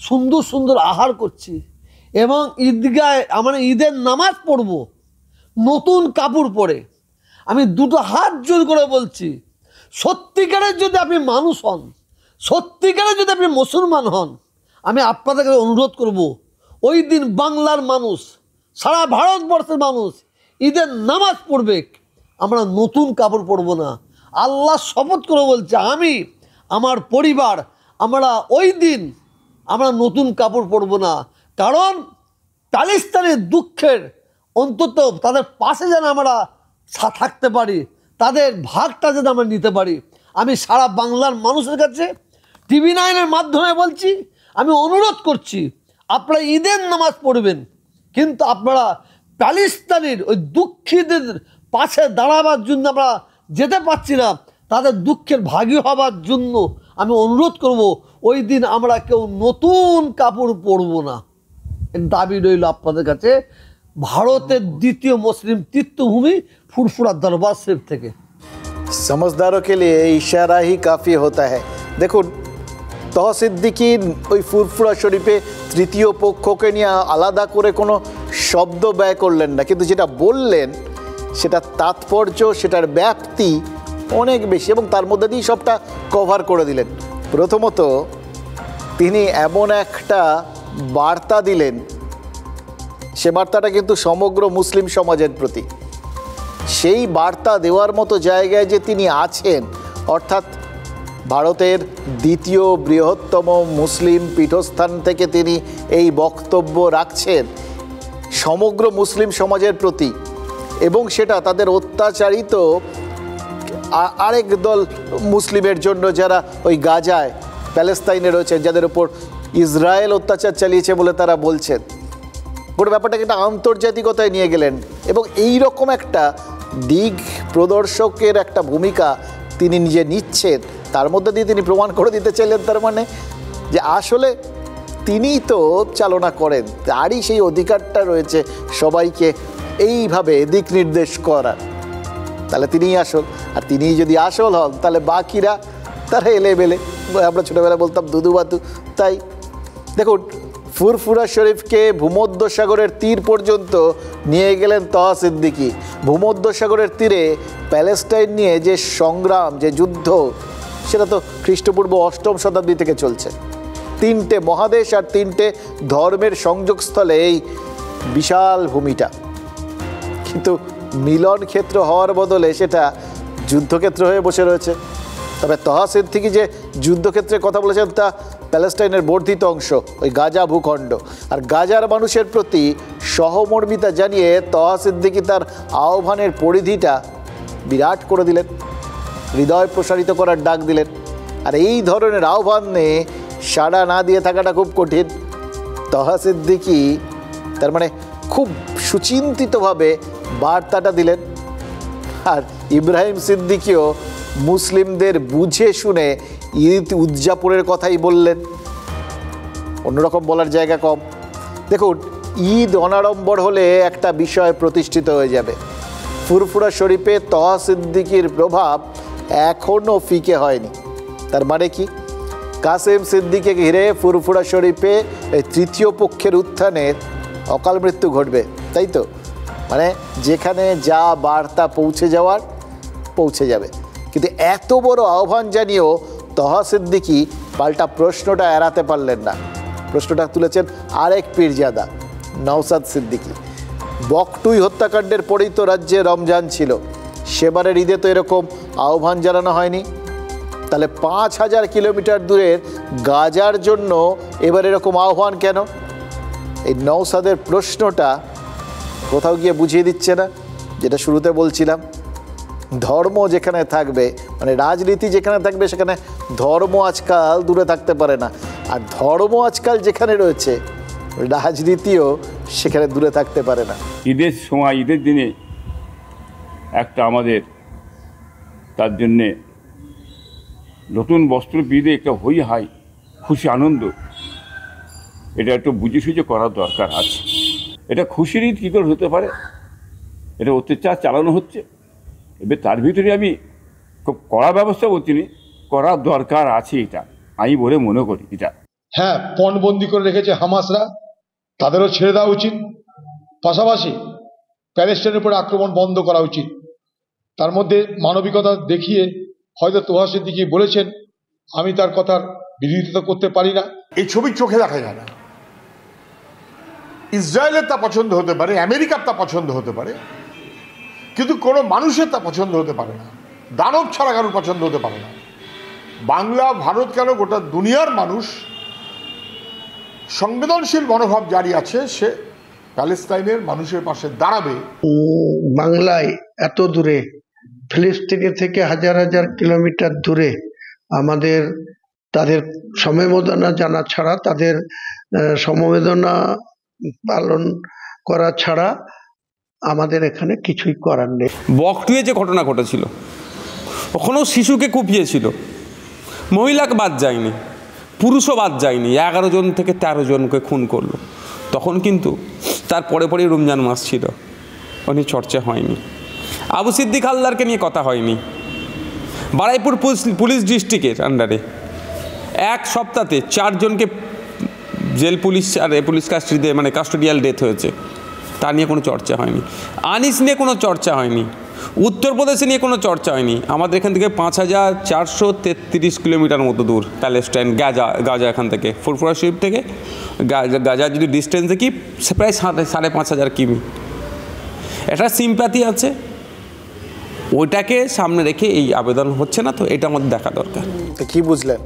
সুন্দর সুন্দর আহার করছি এবং ঈদগায় আমরা ঈদের নামাজ পড়ব নতুন কাপড় পরে। আমি দুটো হাত জোর করে বলছি, সত্যিকারের যদি আপনি মানুষ হন, সত্যিকারের যদি আপনি মুসলমান হন, আমি আপনাদেরকে অনুরোধ করব, ওই দিন বাংলার মানুষ, সারা ভারতবর্ষের মানুষ ঈদের নামাজ পড়বে আমরা নতুন কাপড় পরবো না। আল্লাহ শপথ করে বলছে, আমি আমার পরিবার আমরা ওই দিন আমরা নতুন কাপড় পরবো না। কারণ প্যালেস্তাইনের দুঃখের অন্তত তাদের পাশে যেন আমরা থাকতে পারি, তাদের ভাগটা যেন আমরা নিতে পারি। আমি সারা বাংলার মানুষের কাছে TV9-এর মাধ্যমে বলছি, আমি অনুরোধ করছি, আপনারা ঈদের নামাজ পড়বেন, কিন্তু আপনারা প্যালেস্তাইনের ওই দুঃখীদের পাশে দাঁড়াবার জন্য আমরা যেতে পারছি না, তাদের দুঃখের ভাগী হবার জন্য আমি অনুরোধ করব, ওই দিন আমরা কেউ নতুন কাপড় পরব না। এর দাবি রইল আপনাদের কাছে ভারতের দ্বিতীয় মুসলিম তীর্থভূমি ফুরফুরা দরবার শরীফ থেকে। समझदारों के लिए इशारा ही काफ़ी होता है। দেখুন, তহা সিদ্দিকী ওই ফুরফুরা শরীফে তৃতীয় পক্ষকে নিয়ে আলাদা করে কোনো শব্দ ব্যয় করলেন না, কিন্তু যেটা বললেন সেটা তাৎপর্য, সেটার ব্যাপ্তি অনেক বেশি, এবং তার মধ্যে দিয়ে সবটা কভার করে দিলেন। প্রথমত তিনি এমন একটা বার্তা দিলেন, সে বার্তাটা কিন্তু সমগ্র মুসলিম সমাজের প্রতি। সেই বার্তা দেওয়ার মতো জায়গায় যে তিনি আছেন, অর্থাৎ ভারতের দ্বিতীয় বৃহত্তম মুসলিম পীঠস্থান থেকে তিনি এই বক্তব্য রাখছেন সমগ্র মুসলিম সমাজের প্রতি, এবং সেটা তাদের অত্যাচারিত আরেক দল মুসলিমের জন্য যারা ওই গাজায় প্যালেস্তাইনে রয়েছেন, যাদের উপর ইসরায়েল অত্যাচার চালিয়েছে বলে তারা বলছেন। পুরো ব্যাপারটাকে একটা আন্তর্জাতিকতায় নিয়ে গেলেন, এবং এই রকম একটা দিক প্রদর্শকের একটা ভূমিকা তিনি নিজে নিচ্ছেন। তার মধ্যে দিয়ে তিনি প্রমাণ করে দিতে চাইলেন তার মানে যে আসলে তিনিই তো চালনা করেন, তারই সেই অধিকারটা রয়েছে সবাইকে এইভাবে দিক নির্দেশ করার। তাহলে তিনিই আসল, আর তিনিই যদি আসল হন তাহলে বাকিরা তারা এলেবেলে, আমরা ছোটোবেলায় বলতাম দুদুবাতু। তাই দেখুন, ফুরফুরা শরীফকে ভূমধ্যসাগরের তীর পর্যন্ত নিয়ে গেলেন তহা সিদ্দিকী। ভূমধ্যসাগরের তীরে প্যালেস্টাইন নিয়ে যে সংগ্রাম, যে যুদ্ধ, সেটা তো খ্রিস্টপূর্ব 8ম শতাব্দী থেকে চলছে। 3টে মহাদেশ আর 3টে ধর্মের সংযোগস্থলে এই বিশাল ভূমিটা, কিন্তু মিলন ক্ষেত্র হওয়ার বদলে সেটা যুদ্ধক্ষেত্র হয়ে বসে রয়েছে। তবে তহা সিদ্দিকী যে যুদ্ধক্ষেত্রের কথা বলেছেন তা প্যালেস্টাইনের বর্ধিত অংশ, ওই গাজা ভূখণ্ড। আর গাজার মানুষের প্রতি সহমর্মিতা জানিয়ে তহা সিদ্দিকী তার আহ্বানের পরিধিটা বিরাট করে দিলেন, হৃদয় প্রসারিত করার ডাক দিলেন। আর এই ধরনের আহ্বানে সাড়া না দিয়ে থাকাটা খুব কঠিন। তহা সিদ্দিকী তার মানে খুব সুচিন্তিতভাবে বার্তাটা দিলেন। আর ইব্রাহিম সিদ্দিকীও মুসলিমদের বুঝে শুনে ঈদ উদযাপনের কথাই বললেন, অন্যরকম বলার জায়গা কম। দেখুন, ঈদ অনাড়ম্বর হলে একটা বিষয় প্রতিষ্ঠিত হয়ে যাবে। ফুরফুরা শরীফে তহা সিদ্দিকীর প্রভাব এখনও ফিকে হয়নি। তার মানে কি, কাসেম সিদ্দিকীকে ঘিরে ফুরফুরা শরীফে এই তৃতীয় পক্ষের উত্থানের অকাল মৃত্যু ঘটবে, তাই তো? মানে যেখানে যা বার্তা পৌঁছে যাওয়ার পৌঁছে যাবে। কিন্তু এত বড় আহ্বান জানিয়েও তহা সিদ্দিকী পাল্টা প্রশ্নটা এড়াতে পারলেন না। প্রশ্নটা তুলেছেন আরেক পীরজাদা, নওসাদ সিদ্দিকী। বকটুই হত্যাকাণ্ডের পরেই তো রাজ্যে রমজান ছিল, সেবারের ঈদে তো এরকম আহ্বান জানানো হয়নি। তাহলে 5000 কিলোমিটার দূরের গাজার জন্য এবার এরকম আহ্বান কেন? এই নওসাদের প্রশ্নটা কোথাও গিয়ে বুঝিয়ে দিচ্ছে না যেটা শুরুতে বলছিলাম, ধর্ম যেখানে থাকবে, মানে রাজনীতি যেখানে থাকবে, সেখানে ধর্ম আজকাল দূরে থাকতে পারে না। আর ধর্ম আজকাল যেখানে রয়েছে, রাজনীতিও সেখানে দূরে থাকতে পারে না। ঈদের সময়, ঈদের দিনে একটা আমাদের তার জন্যে নতুন বস্ত্র পিঁধে একটা হই হাই খুশি আনন্দ, এটা একটু বুঝে সুঝে করার দরকার আছে। এটা খুশির ঈদ কী করে হতে পারে? এটা অত্যাচার চালানো হচ্ছে। এবার তার ভিতরে আমি খুব কড়া ব্যবস্থা করছি, করার দরকার আছে, এটা আমি বলে মনে করি। এটা হ্যাঁ, পণবন্দি করে রেখেছে হামাসরা, তাদেরও ছেড়ে দেওয়া উচিত। পাশাপাশি প্যালেস্টাইনের উপরে আক্রমণ বন্ধ করা উচিত। তার মধ্যে মানবিকতা দেখিয়ে হয়তো তহা সিদ্দিকী বলেছেন, আমি তার কথার বিরোধিতা করতে পারি না। এই ছবি চোখে দেখা যায় না। ইসরায়েলের তা পছন্দ হতে পারে, আমেরিকার তা পছন্দ হতে পারে, কিন্তু কোনো মানুষের তা পছন্দ হতে পারে না, দানব ছাড়া কারোর পছন্দ হতে পারে না। বাংলা, ভারত কেন গোটা দুনিয়ার মানুষ সংবেদনশীল মনোভাব জারি আছে, সে প্যালেস্তাইনের মানুষের পাশে দাঁড়াবে। বাংলায় এত দূরে, ফিলিস্তিনি থেকে হাজার হাজার কিলোমিটার দূরে আমাদের তাদের সমবেদনা জানা ছাড়া, তাদের সমবেদনা পালন করা ছাড়া আমাদের এখানে কিছুই করার নেই। বকটুয়ে যে ঘটনা ঘটেছিল, ওখানেও শিশুকে কুপিয়েছিল, মহিলাকে বাদ যায়নি, পুরুষও বাদ যায়নি, 11 জন থেকে 13 জনকে খুন করলো। তখন কিন্তু তার পরে পরেই রমজান মাস ছিল, উনি চর্চা হয়নি। আবু সিদ্দিক হালদারকে নিয়ে কথা হয়নি। বারুইপুর পুলিশ ডিস্ট্রিক্টের আন্ডারে এক সপ্তাহে 4 জনকে জেল পুলিশ আর পুলিশ কাস্টডিতে মানে কাস্টোডিয়াল ডেথ হয়েছে, তা নিয়ে কোনো চর্চা হয়নি। আনিস নিয়ে কোনো চর্চা হয়নি। উত্তরপ্রদেশে নিয়ে কোনো চর্চা হয়নি। আমাদের এখান থেকে 5433 কিলোমিটার মতো দূর প্যালেস্টাইন, গাজা এখান থেকে ফুরফুরা শরীফ থেকে গাজার যদি ডিস্টেন্স দেখি প্রায় 5,500 কিমি। একটা সিম্প্যাথি আছে, ওইটাকে সামনে রেখে এই আবেদন হচ্ছে না, তো এটা আমাদের দেখা দরকার। কি বুঝলেন?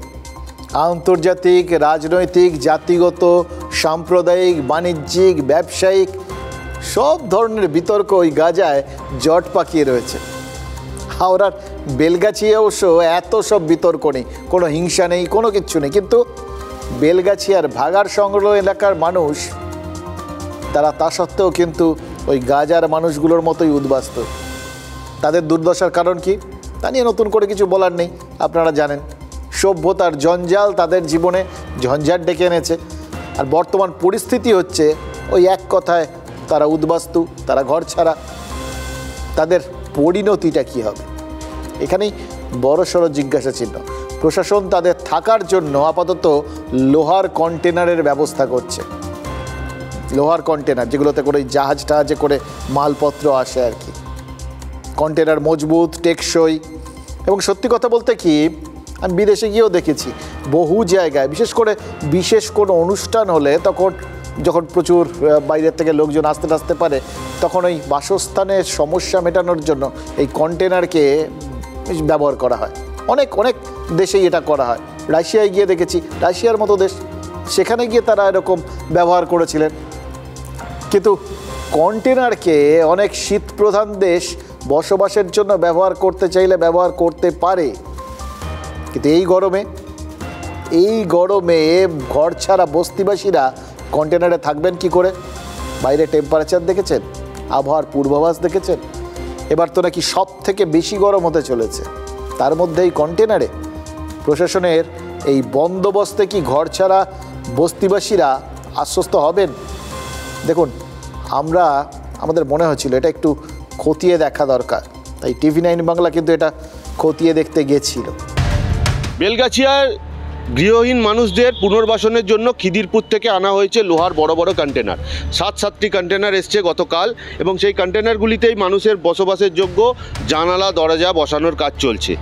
আন্তর্জাতিক, রাজনৈতিক, জাতিগত, সাম্প্রদায়িক, বাণিজ্যিক, ব্যবসায়িক সব ধরনের বিতর্ক ওই গাজায় জট পাকিয়ে রয়েছে। হাওড়ার বেলগাছিয়া অবশ্য এত সব বিতর্ক নেই, কোনো হিংসা নেই, কোনো কিচ্ছু নেই, কিন্তু বেলগাছিয়ার ভাগাড় সংলগ্ন এলাকার মানুষ তারা তা সত্ত্বেও কিন্তু ওই গাজার মানুষগুলোর মতোই উদ্বাস্ত। তাদের দুর্দশার কারণ কি তা নিয়ে নতুন করে কিছু বলার নেই, আপনারা জানেন। সভ্যতার জঞ্জাল তাদের জীবনে ঝঞ্ঝাট ডেকে এনেছে, আর বর্তমান পরিস্থিতি হচ্ছে ওই এক কথায় তারা উদ্বাস্তু, তারা ঘর ছাড়া। তাদের পরিণতিটা কি হবে, এখানেই বড়সড় জিজ্ঞাসা চিহ্ন। প্রশাসন তাদের থাকার জন্য আপাতত লোহার কন্টেনারের ব্যবস্থা করছে। লোহার কন্টেনার যেগুলোতে করে জাহাজে করে মালপত্র আসে আর কি। কন্টেনার মজবুত, টেকসই, এবং সত্যি কথা বলতে কি আমি বিদেশে গিয়েও দেখেছি বহু জায়গায়, বিশেষ করে বিশেষ কোনো অনুষ্ঠান হলে তখন যখন প্রচুর বাইরের থেকে লোকজন আসতে পারে, তখন ওই বাসস্থানের সমস্যা মেটানোর জন্য এই কন্টেনারকে ব্যবহার করা হয়। অনেক অনেক দেশেই এটা করা হয়। রাশিয়ায় গিয়ে দেখেছি, রাশিয়ার মতো দেশ, সেখানে গিয়ে তারা এরকম ব্যবহার করেছিলেন। কিন্তু কন্টেনারকে অনেক শীতপ্রধান দেশ বসবাসের জন্য ব্যবহার করতে চাইলে ব্যবহার করতে পারে, কিন্তু এই গরমে ঘর ছাড়া বস্তিবাসীরা কন্টেনারে থাকবেন কি করে? বাইরে টেম্পারেচার দেখেছেন, আবহাওয়ার পূর্বাভাস দেখেছেন, এবার তো নাকি সব থেকে বেশি গরম হতে চলেছে। তার মধ্যে এই কন্টেনারে প্রশাসনের এই বন্দোবস্তে কি ঘর ছাড়া বস্তিবাসীরা আশ্বস্ত হবেন? দেখুন, আমাদের মনে হচ্ছিল এটা একটু খতিয়ে দেখা দরকার, তাই TV9 বাংলা কিন্তু এটা খতিয়ে দেখতে গেছিল। বেলগাছিয়ার গৃহহীন মানুষদের পুনর্বাসনের জন্য খিদিরপুর থেকে আনা হয়েছে লোহার বড় বড় কন্টেনার। 7-7টি কন্টেনার এসছে গতকাল, এবং সেই কন্টেনারগুলিতেই মানুষের বসবাসের যোগ্য জানালা দরজা বসানোর কাজ চলছে।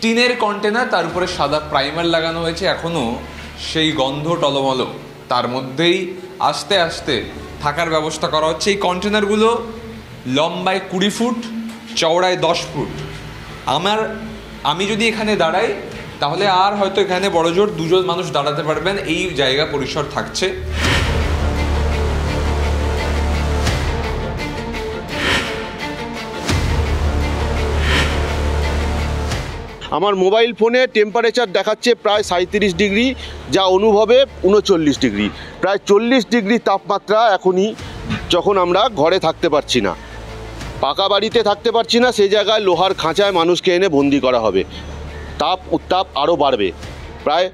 টিনের কন্টেনার, তার উপরে সাদা প্রাইমার লাগানো হয়েছে, এখনও সেই গন্ধ টলমল, তার মধ্যেই আস্তে আস্তে থাকার ব্যবস্থা করা হচ্ছে। এই কন্টেনারগুলো লম্বায় 20 ফুট, চওড়ায় 10 ফুট। আমি যদি এখানে দাঁড়াই তাহলে আর হয়তো এখানে বড়জোর 2 জন মানুষ দাঁড়াতে পারবেন, এই জায়গা পরিসর থাকছে। আমার মোবাইল ফোনে টেম্পারেচার দেখাচ্ছে প্রায় 37 ডিগ্রি, যা অনুভবে 39 ডিগ্রি, প্রায় 40 ডিগ্রি তাপমাত্রা এখনই, যখন আমরা ঘরে থাকতে পারছি না, পাকা বাড়িতে থাকতে পারছি না, সেই জায়গায় লোহার খাঁচায় মানুষকে এনে বন্দি করা হবে। উত্তাপ আরও বাড়বে, প্রায়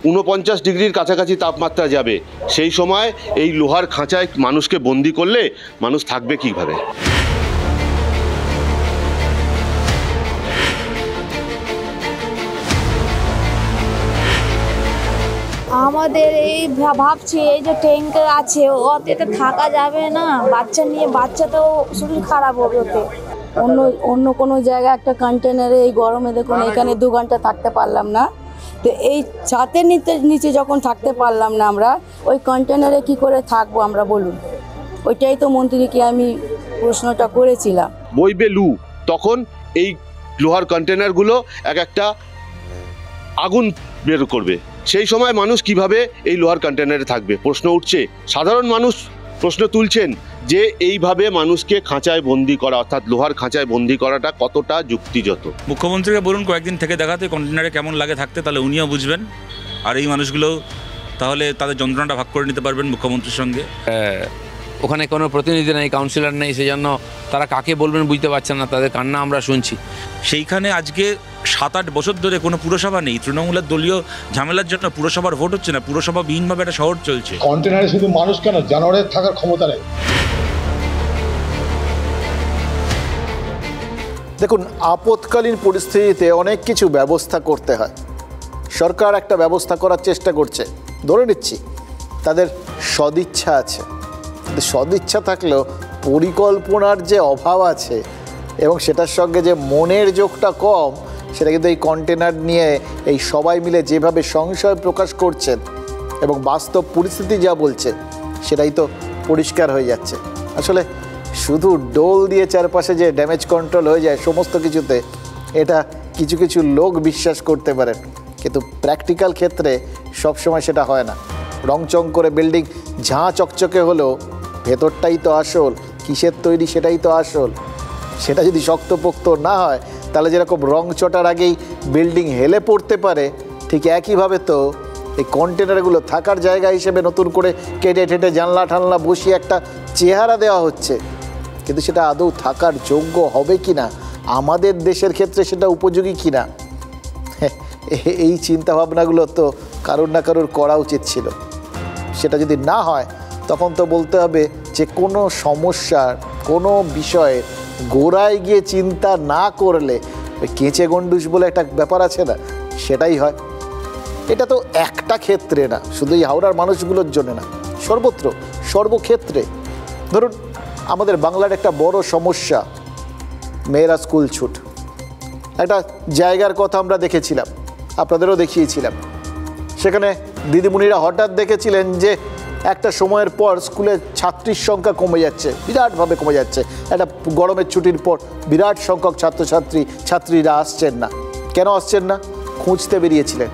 49 ডিগ্রির কাছাকাছি তাপমাত্রা যাবে। সেই সময় এই লোহার খাঁচায় মানুষকে বন্দি করলে মানুষ থাকবে কীভাবে? আমাদের এই ভাবছি এই যে ট্যাঙ্ক আছে ওতে তো থাকা যাবে না, বাচ্চা নিয়ে, বাচ্চা তো শরীর খারাপ হবে ওতে। অন্য কোনো জায়গায় একটা কন্টেনারে এই গরমে দেখুন এখানে 2 ঘন্টা থাকতে পারলাম না। তো এই ছাতের নিচে যখন থাকতে পারলাম না আমরা, ওই কন্টেনারে কি করে থাকবো আমরা বলুন? ওইটাই তো মন্ত্রীকে আমি প্রশ্নটা করেছিলাম। বইবে লু, তখন এই লোহার কন্টেনারগুলো এক একটা আগুন বের করবে। সেই সময় মানুষ কিভাবে এই লোহার কন্টেনারে থাকবে প্রশ্ন উঠছে। সাধারণ মানুষ প্রশ্ন তুলছেন যে এইভাবে মানুষকে খাঁচায় বন্দি করা, অর্থাৎ লোহার খাঁচায় বন্দি করাটা কতটা যুক্তিযুক্ত। মুখ্যমন্ত্রীকে বলুন কয়েকদিন থেকে দেখাতে কন্টেনারে কেমন লাগে থাকতে, তাহলে উনিও বুঝবেন, আর এই মানুষগুলো তাহলে তাদের যন্ত্রণাটা ভাগ করে নিতে পারবেন মুখ্যমন্ত্রীর সঙ্গে। ওখানে কোনো প্রতিনিধি নেই, কাউন্সিলর নেই, সেই জন্য তারা কাকে বলবেন বুঝতে পারছেন না, তাদের কান্না আমরা শুনছি। সেইখানে আজকে 7-8 বছর ধরে কোনো পুরসভা নেই, তৃণমূলের দলীয় ঝামেলার জন্য পুরসভার ভোট হচ্ছে না, পুরসভা বিহীনভাবে একটা শহর চলছে। কন্টেনারে শুধু মানুষ কেন, জানোয়ারের থাকার ক্ষমতা নেই। দেখুন, আপৎকালীন পরিস্থিতিতে অনেক কিছু ব্যবস্থা করতে হয়। সরকার একটা ব্যবস্থা করার চেষ্টা করছে, ধরে নিচ্ছি তাদের সদিচ্ছা আছে, কিন্তু সদিচ্ছা থাকলেও পরিকল্পনার যে অভাব আছে এবং সেটার সঙ্গে যে মনের যোগটা কম, সেটা কিন্তু এই কন্টেনার নিয়ে এই সবাই মিলে যেভাবে সংশয় প্রকাশ করছেন এবং বাস্তব পরিস্থিতি যা বলছে সেটাই তো পরিষ্কার হয়ে যাচ্ছে। আসলে শুধু ডোল দিয়ে চারপাশে যে ড্যামেজ কন্ট্রোল হয়ে যায় সমস্ত কিছুতে, এটা কিছু কিছু লোক বিশ্বাস করতে পারেন, কিন্তু প্র্যাকটিক্যাল ক্ষেত্রে সবসময় সেটা হয় না। রংচং করে বিল্ডিং ঝাঁ চকচকে হলেও ভেতরটাই তো আসল, কিসের তৈরি সেটাই তো আসল। সেটা যদি শক্তপোক্ত না হয়, তাহলে যেরকম রং চটার আগেই বিল্ডিং হেলে পড়তে পারে, ঠিক একইভাবে তো এই কন্টেনারগুলো থাকার জায়গা হিসেবে নতুন করে কেটে টেটে জানলা ঠানলা বসিয়ে একটা চেহারা দেওয়া হচ্ছে, কিন্তু সেটা আদৌ থাকার যোগ্য হবে কি না, আমাদের দেশের ক্ষেত্রে সেটা উপযোগী কি না, এই চিন্তাভাবনাগুলো তো কারোর না কারোর করা উচিত ছিল। সেটা যদি না হয়, তখন তো বলতে হবে যে কোনো সমস্যার কোনো বিষয়ে গোড়ায় গিয়ে চিন্তা না করলে ওই কেঁচে গন্ডুস বলে একটা ব্যাপার আছে না, সেটাই হয়। এটা তো একটা ক্ষেত্রে না, শুধু এই হাওড়ার মানুষগুলোর জন্য না, সর্বত্র সর্বক্ষেত্রে। ধরুন আমাদের বাংলার একটা বড় সমস্যা মেয়েরা স্কুল ছুট। একটা জায়গার কথা আমরা দেখেছিলাম, আপনাদেরও দেখিয়েছিলাম। সেখানে দিদিমণিরা হঠাৎ দেখেছিলেন যে একটা সময়ের পর স্কুলে ছাত্রীর সংখ্যা কমে যাচ্ছে, বিরাটভাবে কমে যাচ্ছে। একটা গরমের ছুটির পর বিরাট সংখ্যক ছাত্রীরা আসছেন না। কেন আসছেন না? খুঁজতে বেরিয়েছিলেন,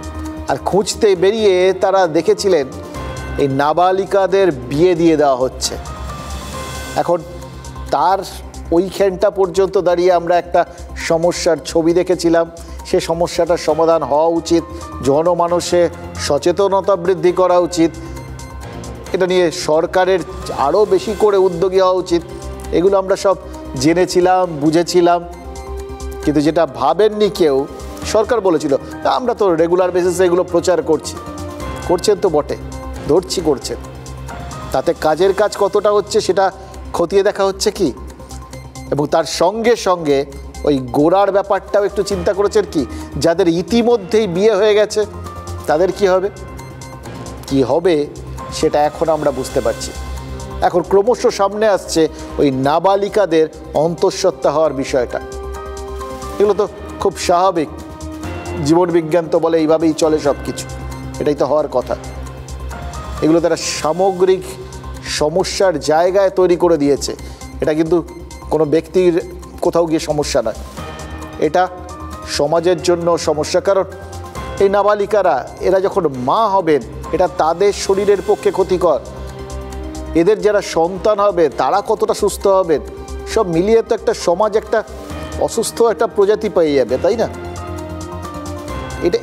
আর খুঁজতে বেরিয়ে তারা দেখেছিলেন এই নাবালিকাদের বিয়ে দিয়ে দেওয়া হচ্ছে। এখন তার ওইখানটা পর্যন্ত দাঁড়িয়ে আমরা একটা সমস্যার ছবি দেখেছিলাম। সে সমস্যাটার সমাধান হওয়া উচিত, জনমানসে সচেতনতা বৃদ্ধি করা উচিত, এটা নিয়ে সরকারের আরও বেশি করে উদ্যোগী হওয়া উচিত। এগুলো আমরা সব জেনেছিলাম, বুঝেছিলাম, কিন্তু যেটা ভাবেননি কেউ, সরকার বলেছিল আমরা তো রেগুলার বেসিসে এগুলো প্রচার করছেন তো বটে, ধরছি করছেন, তাতে কাজের কাজ কতটা হচ্ছে সেটা খতিয়ে দেখা হচ্ছে কি? এবং তার সঙ্গে সঙ্গে ওই গোড়ার ব্যাপারটাও একটু চিন্তা করেছেন কি? যাদের ইতিমধ্যেই বিয়ে হয়ে গেছে তাদের কি হবে? কি হবে সেটা এখন আমরা বুঝতে পারছি। এখন ক্রমশ সামনে আসছে ওই নাবালিকাদের অন্তঃসত্ত্বা হওয়ার বিষয়টা। এগুলো তো খুব স্বাভাবিক, জীবনবিজ্ঞান তো বলে এইভাবেই চলে সব কিছু, এটাই তো হওয়ার কথা। এগুলো তারা সামগ্রিক সমস্যার জায়গায় তৈরি করে দিয়েছে। এটা কিন্তু কোনো ব্যক্তির কোথাও গিয়ে সমস্যা নয়, এটা সমাজের জন্য সমস্যা। কারণ এই নাবালিকারা এরা যখন মা হবেন, এটা তাদের শরীরের পক্ষে ক্ষতিকর। এদের যারা সন্তান হবে তারা কতটা সুস্থ হবেন, সব মিলিয়ে তো একটা সমাজ একটা অসুস্থ একটা প্রজাতি পেয়ে যাবে, তাই না?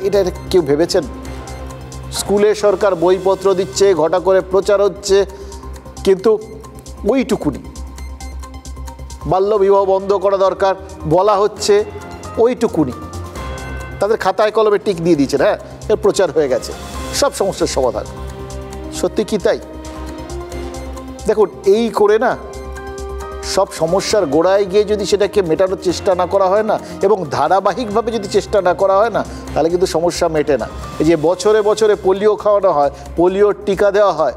এটা কেউ ভেবেছেন? স্কুলে সরকার বইপত্র দিচ্ছে, ঘটা করে প্রচার হচ্ছে, কিন্তু ওইটুকুনি। বাল্যবিবাহ বন্ধ করা দরকার বলা হচ্ছে, ওইটুকুনি। তাদের খাতায় কলমে টিক দিয়ে দিয়েছেন, হ্যাঁ এর প্রচার হয়ে গেছে, সব সমস্যার সমাধান। সত্যি কি তাই? দেখুন, এই করে না সব সমস্যার গোড়ায় গিয়ে যদি সেটাকে মেটানোর চেষ্টা না করা হয় না, এবং ধারাবাহিকভাবে যদি চেষ্টা না করা হয় না, তাহলে কিন্তু সমস্যা মেটে না। এই যে বছরে বছরে পোলিও খাওয়ানো হয়, পোলিওর টিকা দেওয়া হয়,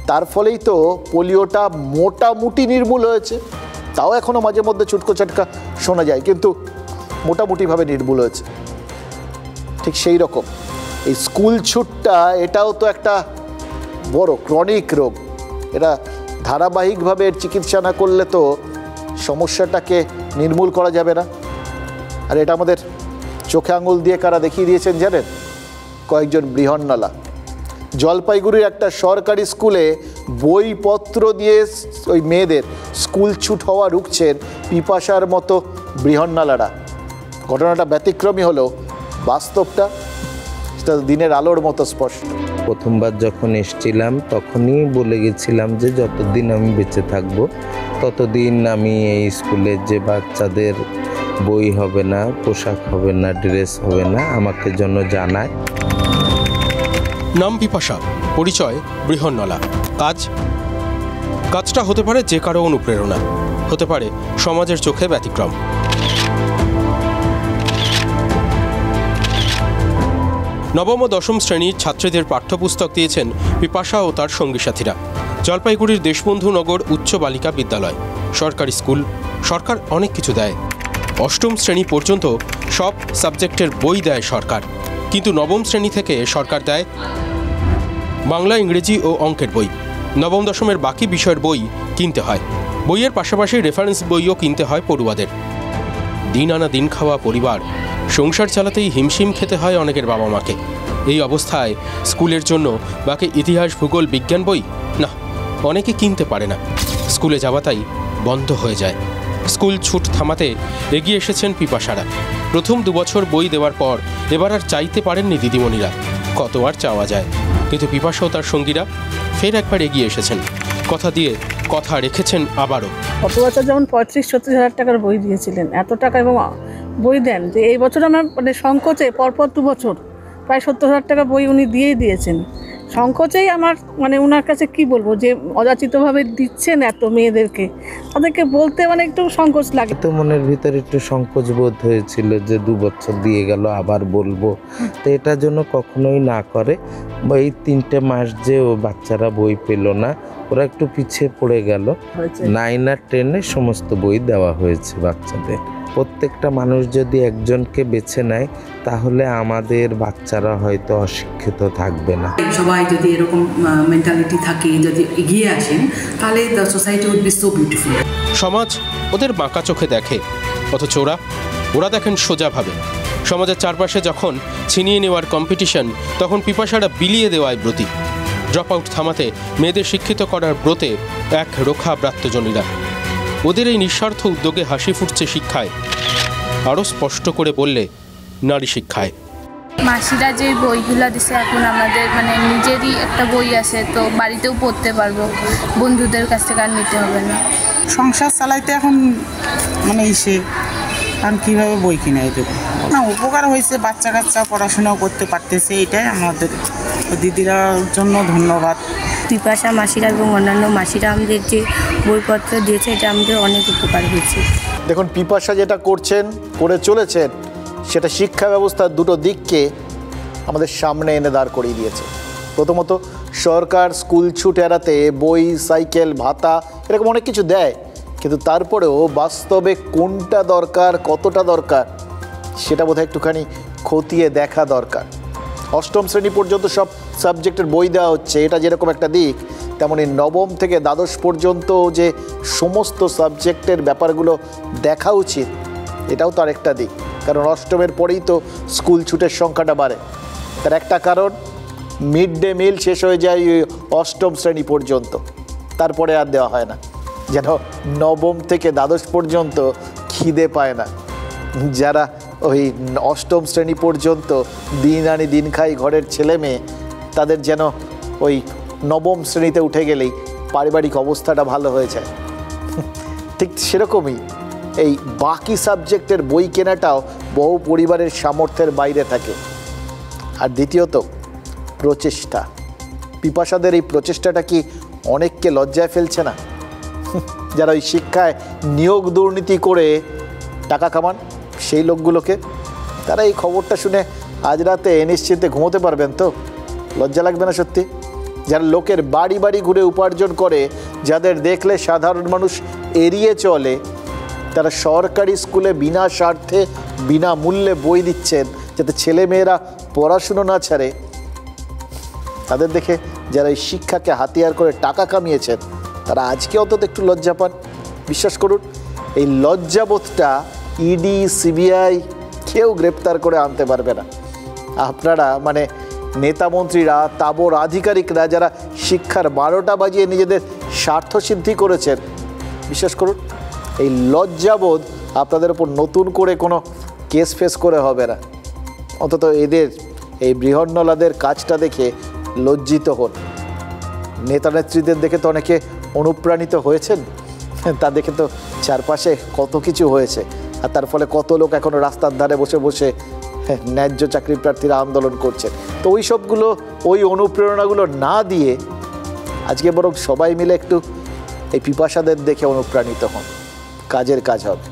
তার ফলেই তো পোলিওটা মোটামুটি নির্মূল হয়েছে। তাও এখনও মাঝে মধ্যে ছুটকো চাটকা শোনা যায়, কিন্তু মোটামুটিভাবে নির্মূল হয়েছে। ঠিক সেই রকম এই স্কুল ছুটটা এটাও তো একটা বড় ক্রনিক রোগ। এটা ধারাবাহিকভাবে এর চিকিৎসা না করলে তো সমস্যাটাকে নির্মূল করা যাবে না। আর এটা আমাদের চোখে আঙুল দিয়ে কারা দেখিয়ে দিয়েছেন জানেন? কয়েকজন বৃহন্নলা। জলপাইগুড়ির একটা সরকারি স্কুলে বইপত্র দিয়ে ওই মেয়েদের স্কুল ছুট হওয়া রুখছেন পিপাসার মতো বৃহন্নলারা। ঘটনাটা ব্যতিক্রমী হলেও বাস্তবটা সেটা দিনের আলোর মতো স্পষ্ট। প্রথমবার যখন এসেছিলাম তখনই বলে গেছিলাম যে যতদিন আমি বেঁচে থাকবো ততদিন আমি এই স্কুলের যে বাচ্চাদের বই হবে না, পোশাক হবে না, ড্রেস হবে না, আমাকে যেন জানায়। নাম পিপাসা, পরিচয় বৃহন্নলা। কাজটা হতে পারে যে কারো অনুপ্রেরণা, হতে পারে সমাজের চোখে ব্যতিক্রম। নবম ও দশম শ্রেণীর ছাত্রীদের পাঠ্যপুস্তক দিয়েছেন পিপাসা ও তার সঙ্গী সাথীরা। জলপাইগুড়ির দেশবন্ধু নগর উচ্চ বালিকা বিদ্যালয় সরকারি স্কুল। সরকার অনেক কিছু দেয়, অষ্টম শ্রেণী পর্যন্ত সব সাবজেক্টের বই দেয় সরকার, কিন্তু নবম শ্রেণী থেকে সরকার দেয় বাংলা, ইংরেজি ও অঙ্কের বই। নবম দশমের বাকি বিষয়ের বই কিনতে হয়। বইয়ের পাশাপাশি রেফারেন্স বইও কিনতে হয় পড়ুয়াদের। দিন আনা দিন খাওয়া পরিবার, সংসার চালাতেই হিমশিম খেতে হয় অনেকের বাবা মাকে। এই অবস্থায় স্কুলের জন্য বাকি ইতিহাস, ভূগোল, বিজ্ঞান বই না, অনেকে কিনতে পারে না। স্কুলে যাওয়া তাই বন্ধ হয়ে যায়। স্কুল ছুট থামাতে এগিয়ে এসেছেন পিপাসারা। প্রথম 2 বছর বই দেওয়ার পর এবার আর চাইতে পারেননি দিদিমণিরা। কত আর চাওয়া যায়, কিন্তু পিপাসা ও তার সঙ্গীরা ফের একবার এগিয়ে এসেছেন। কথা দিয়ে কথা রেখেছেন আবারও। গত বছর যেমন 35-36 হাজার টাকার বই দিয়েছিলেন, এত টাকা এবং বই দেন যে এই বছর আমরা মানে সংকোচে পরপর 2 বছর প্রায় 70,000 টাকা বই উনি দিয়েছেন। সংকোচেই আমার মানে ওনার কাছে কি বলবো, যে অযাচিতভাবে দিচ্ছেন এত মেয়েদেরকে, তাদেরকে বলতে মানে একটু সংকোচ লাগে। তো মনের ভিতরে একটু সংকোচ বোধ হয়েছিল যে 2 বছর দিয়ে গেল আবার বলবো, তো এটা যেন কখনোই না করে। এই 3টে মাস যে ও বাচ্চারা বই পেল না, ওরা একটু পিছিয়ে পড়ে গেল। 9 আর 10 সমস্ত বই দেওয়া হয়েছে বাচ্চাদের। প্রত্যেকটা মানুষ যদি একজনকে বেছে নেয় তাহলে আমাদের বাচ্চারা হয়তো অশিক্ষিত থাকবে না। সবাই যদি এরকম মেন্টালিটি থাকে, যদি এগিয়ে আসেন, তাহলে the society would be so beautiful. সমাজ ওদের বাঁকা চোখে দেখে, অথচ ওরা দেখেন সোজাভাবে। সমাজের চারপাশে যখন ছিনিয়ে নেওয়ার কম্পিটিশন, তখন পিপাসারা বিলিয়ে দেওয়ায় ব্রতী। ড্রপ আউট থামাতে মেয়েদের শিক্ষিত করার ব্রতে এক রোখা ব্রাত্যজনীরা। ওদের এই নিঃস্বার্থ উদ্যোগে হাসি ফুটছে শিক্ষায়, আরও স্পষ্ট করে বললে নারী শিক্ষায়। মাসিরা যে বইগুলো দিছে এখন আমাদের মানে নিজেরই একটা বই আছে, তো বাড়িতেও পড়তে পারবো, বন্ধুদের কাছ থেকে আর নিতে হবে না। সংসার চালাইতে এখন মানে কারণ কীভাবে বই কিনে দেবো না, উপকার হয়েছে, বাচ্চা কাচ্চা পড়াশোনাও করতে পারতেছে, এটাই আমাদের দিদিরার জন্য ধন্যবাদ। পিপাসা মাসিরা এবং অন্যান্য মাসিরা আমাদের যে বইপত্র দিয়েছে, এটা আমাদের অনেক উপকার হয়েছে। দেখুন, পিপাসা যেটা করে চলেছেন সেটা শিক্ষা ব্যবস্থার দুটো দিককে আমাদের সামনে এনে দাঁড় করিয়ে দিয়েছে। প্রথমত, সরকার স্কুল ছুট এড়াতে বই, সাইকেল, ভাতা এরকম অনেক কিছু দেয়, কিন্তু তারপরেও বাস্তবে কোনটা দরকার, কতটা দরকার সেটা বোধহয় একটুখানি খতিয়ে দেখা দরকার। অষ্টম শ্রেণী পর্যন্ত সব সাবজেক্টের বই দেওয়া হচ্ছে, এটা যেরকম একটা দিক, তেমনি নবম থেকে দ্বাদশ পর্যন্ত যে সমস্ত সাবজেক্টের ব্যাপারগুলো দেখা উচিত, এটাও তার একটা দিক। কারণ অষ্টমের পরেই তো স্কুল ছুটের সংখ্যাটা বাড়ে। তার একটা কারণ, মিড ডে মিল শেষ হয়ে যায় অষ্টম শ্রেণী পর্যন্ত, তারপরে আর দেওয়া হয় না। যেন নবম থেকে দ্বাদশ পর্যন্ত খিদে পায় না। যারা ওই অষ্টম শ্রেণী পর্যন্ত দিন আনি দিন খাই ঘরের ছেলে মেয়ে, তাদের যেন ওই নবম শ্রেণীতে উঠে গেলেই পারিবারিক অবস্থাটা ভালো হয়ে যায়। ঠিক সেরকমই এই বাকি সাবজেক্টের বই কেনাটাও বহু পরিবারের সামর্থ্যের বাইরে থাকে। আর দ্বিতীয়ত, প্রচেষ্টা। পিপাসাদের এই প্রচেষ্টাটা কি অনেককে লজ্জায় ফেলছে না? যারা ওই শিক্ষায় নিয়োগ দুর্নীতি করে টাকা কামান, সেই লোকগুলোকে, তারা এই খবরটা শুনে আজ রাতে নিশ্চিন্তে ঘুমোতে পারবেন তো? লজ্জা লাগবে না সত্যি? যারা লোকের বাড়ি বাড়ি ঘুরে উপার্জন করে, যাদের দেখলে সাধারণ মানুষ এড়িয়ে চলে, তারা সরকারি স্কুলে বিনা স্বার্থে বিনামূল্যে বই দিচ্ছেন যাতে ছেলেমেয়েরা পড়াশুনো না ছাড়ে, তাদের দেখে যারা এই শিক্ষাকে হাতিয়ার করে টাকা কামিয়েছেন তারা আজকে অন্তত একটু লজ্জা পান। বিশ্বাস করুন, এই লজ্জাবোধটা ইডি সিবিআই কেউ গ্রেপ্তার করে আনতে পারবে না। আপনারা মানে নেতামন্ত্রীরা, তাবর আধিকারিকরা যারা শিক্ষার 12টা বাজিয়ে নিজেদের স্বার্থসিদ্ধি করেছেন, বিশ্বাস করুন এই লজ্জাবোধ আপনাদের উপর নতুন করে কোনো কেস ফেস করে হবে না। অন্তত এদের এই বৃহন্নলাদের কাজটা দেখে লজ্জিত হন। নেতা নেত্রীদের দেখে তো অনেকে অনুপ্রাণিত হয়েছেন, তা দেখে তো চারপাশে কত কিছু হয়েছে, আর তার ফলে কত লোক এখনও রাস্তার ধারে বসে বসে ন্যায্য চাকরি প্রার্থীরা আন্দোলন করছেন। তো ওই সবগুলো, ওই অনুপ্রেরণাগুলো না দিয়ে আজকে বরং সবাই মিলে একটু এই পিপাসাদের দেখে অনুপ্রাণিত হন, কাজের কাজ হবে।